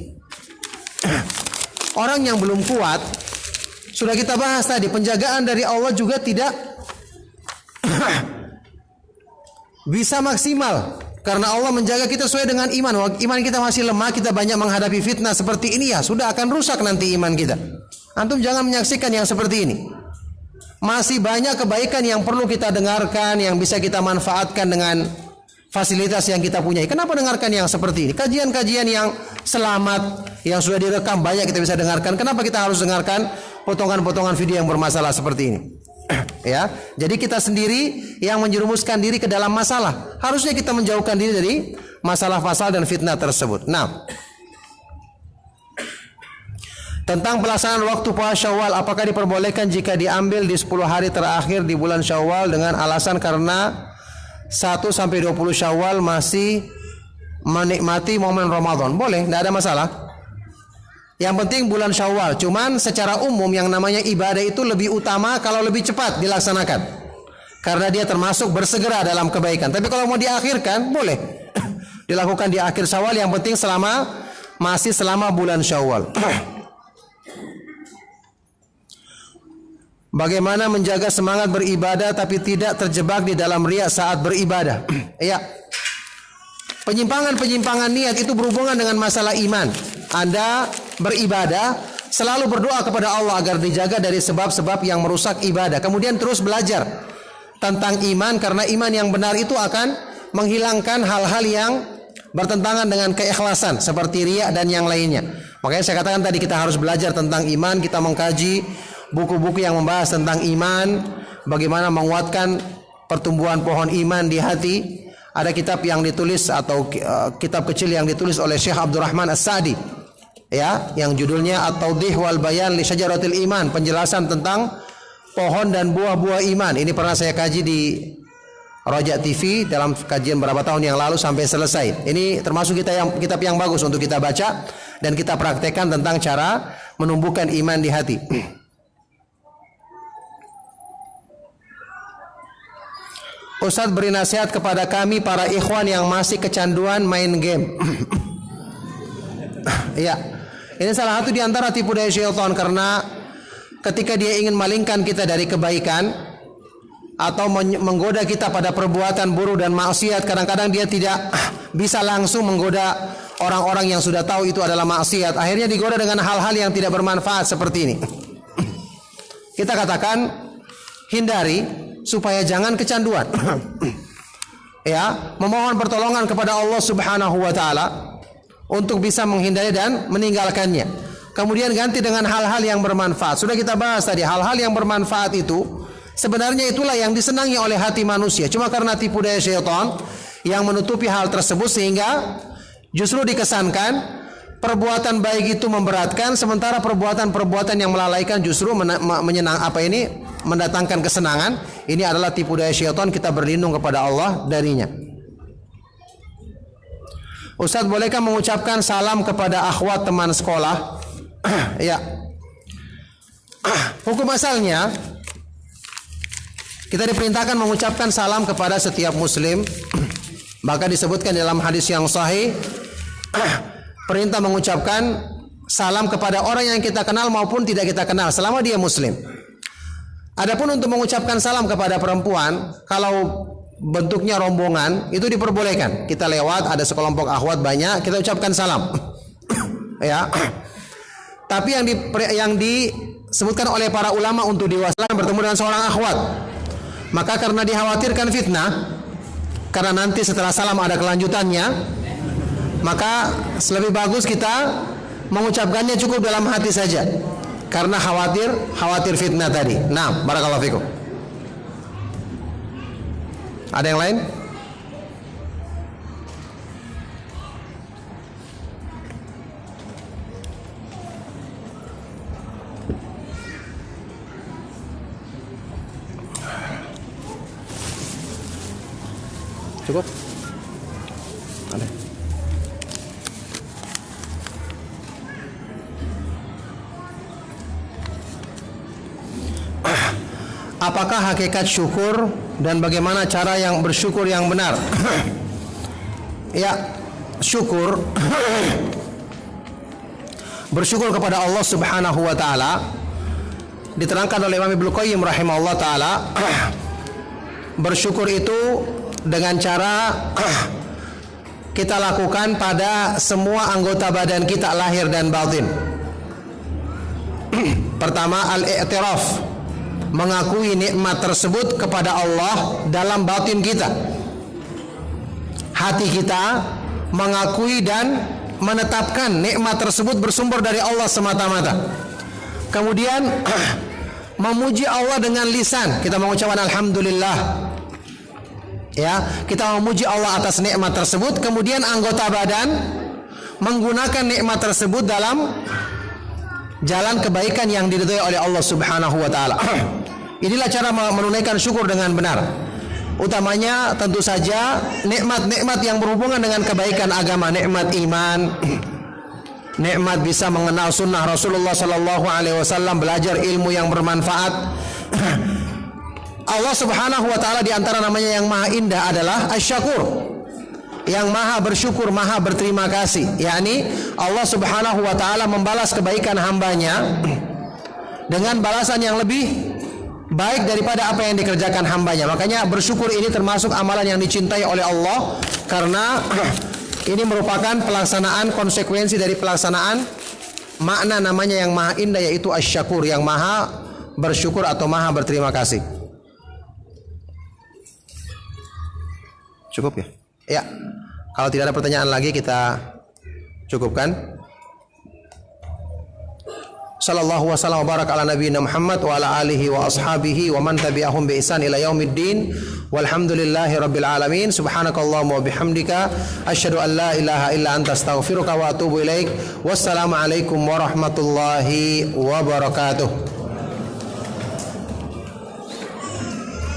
Orang yang belum kuat, sudah kita bahas tadi, penjagaan dari Allah juga tidak bisa maksimal karena Allah menjaga kita sesuai dengan iman. Iman kita masih lemah, kita banyak menghadapi fitnah seperti ini, ya sudah akan rusak nanti iman kita. Antum jangan menyaksikan yang seperti ini. Masih banyak kebaikan yang perlu kita dengarkan, yang bisa kita manfaatkan dengan fasilitas yang kita punya. Kenapa dengarkan yang seperti ini? Kajian-kajian yang selamat, yang sudah direkam banyak kita bisa dengarkan. Kenapa kita harus dengarkan potongan-potongan video yang bermasalah seperti ini? Ya, jadi kita sendiri yang menjerumuskan diri ke dalam masalah. Harusnya kita menjauhkan diri dari masalah-masalah dan fitnah tersebut. Nah, tentang pelaksanaan waktu puasa Syawal, apakah diperbolehkan jika diambil di 10 hari terakhir di bulan Syawal dengan alasan karena 1 sampai 20 Syawal masih menikmati momen Ramadan? Boleh, tidak ada masalah. Yang penting bulan Syawal. Cuman secara umum yang namanya ibadah itu lebih utama kalau lebih cepat dilaksanakan, karena dia termasuk bersegera dalam kebaikan. Tapi kalau mau diakhirkan, boleh dilakukan di akhir Syawal. Yang penting masih selama bulan Syawal. Bagaimana menjaga semangat beribadah tapi tidak terjebak di dalam riya saat beribadah? Ya, penyimpangan niat itu berhubungan dengan masalah iman. Anda beribadah selalu berdoa kepada Allah agar dijaga dari sebab-sebab yang merusak ibadah. Kemudian terus belajar tentang iman, karena iman yang benar itu akan menghilangkan hal-hal yang bertentangan dengan keikhlasan seperti riya dan yang lainnya. Makanya saya katakan tadi kita harus belajar tentang iman, kita mengkaji buku-buku yang membahas tentang iman, bagaimana menguatkan pertumbuhan pohon iman di hati. Ada kitab yang ditulis atau kitab kecil yang ditulis oleh Syekh Abdurrahman As-Sa'di, ya, yang judulnya At-Tawdih wal Bayan li Syajaratil Iman, penjelasan tentang pohon dan buah-buah iman. Ini pernah saya kaji di Raja TV dalam kajian beberapa tahun yang lalu sampai selesai. Ini termasuk kitab yang bagus untuk kita baca dan kita praktekkan tentang cara menumbuhkan iman di hati. Ustadz beri nasihat kepada kami para ikhwan yang masih kecanduan main game. Ya, ini salah satu di antara tipu daya syaitan, karena ketika dia ingin malingkan kita dari kebaikan atau menggoda kita pada perbuatan buruk dan maksiat, kadang-kadang dia tidak bisa langsung menggoda orang-orang yang sudah tahu itu adalah maksiat. Akhirnya digoda dengan hal-hal yang tidak bermanfaat seperti ini. Kita katakan hindari supaya jangan kecanduan. Ya, memohon pertolongan kepada Allah Subhanahu wa taala untuk bisa menghindari dan meninggalkannya. Kemudian ganti dengan hal-hal yang bermanfaat. Sudah kita bahas tadi, hal-hal yang bermanfaat itu sebenarnya itulah yang disenangi oleh hati manusia. Cuma karena tipu daya syaitan yang menutupi hal tersebut sehingga justru dikesankan perbuatan baik itu memberatkan, sementara perbuatan-perbuatan yang melalaikan justru mendatangkan kesenangan. Ini adalah tipu daya syaitan, kita berlindung kepada Allah darinya. Ustadz, bolehkah mengucapkan salam kepada akhwat teman sekolah? Ya. Hukum asalnya kita diperintahkan mengucapkan salam kepada setiap muslim. Bahkan disebutkan dalam hadis yang sahih, perintah mengucapkan salam kepada orang yang kita kenal maupun tidak kita kenal selama dia muslim. Adapun untuk mengucapkan salam kepada perempuan, kalau bentuknya rombongan itu diperbolehkan. Kita lewat, ada sekelompok akhwat banyak, kita ucapkan salam. Ya. Tapi yang disebutkan oleh para ulama untuk diwasalam bertemu dengan seorang akhwat, maka karena dikhawatirkan fitnah, karena nanti setelah salam ada kelanjutannya, maka lebih bagus kita mengucapkannya cukup dalam hati saja, karena khawatir fitnah tadi. Nah, barakallahu fikum. Ada yang lain? Cukup? Ada. Apakah hakikat syukur dan bagaimana cara yang bersyukur yang benar? Ya, syukur bersyukur kepada Allah Subhanahu wa taala diterangkan oleh Imam Ibnu Qayyim rahimahullah taala. Bersyukur itu dengan cara kita lakukan pada semua anggota badan kita, lahir dan batin. Pertama, al-i'tiraf, mengakui nikmat tersebut kepada Allah dalam batin kita. Hati kita mengakui dan menetapkan nikmat tersebut bersumber dari Allah semata-mata. Kemudian memuji Allah dengan lisan, kita mengucapkan alhamdulillah. Ya, kita memuji Allah atas nikmat tersebut. Kemudian anggota badan menggunakan nikmat tersebut dalam jalan kebaikan yang diridhai oleh Allah Subhanahu wa taala. Inilah cara menunaikan syukur dengan benar. Utamanya tentu saja nikmat-nikmat yang berhubungan dengan kebaikan agama, nikmat iman, nikmat bisa mengenal sunnah Rasulullah sallallahu alaihi wasallam, belajar ilmu yang bermanfaat. Allah Subhanahu wa taala di antara namanya yang maha indah adalah Asy-Syakur, yang maha bersyukur, maha berterima kasih. yakni Allah Subhanahu wa taala membalas kebaikan hambanya dengan balasan yang lebih baik daripada apa yang dikerjakan hambanya. Makanya bersyukur ini termasuk amalan yang dicintai oleh Allah, karena ini merupakan pelaksanaan, konsekuensi dari pelaksanaan makna namanya yang maha indah, yaitu Asy-Syakur, yang maha bersyukur atau maha berterima kasih. Cukup ya? Ya. Kalau tidak ada pertanyaan lagi, kita cukupkan. Sallallahu wasallam wa baraka ala nabiyina Muhammad wa ala alihi wa ashabihi wa man tabi'ahum bi ihsan ila yaumiddin. Walhamdulillahi rabbil alamin. Subhanakallahumma wa bihamdika asyhadu an la ilaha illa anta astaghfiruka wa atubu ilaik. Wassalamu alaikum warahmatullahi wabarakatuh.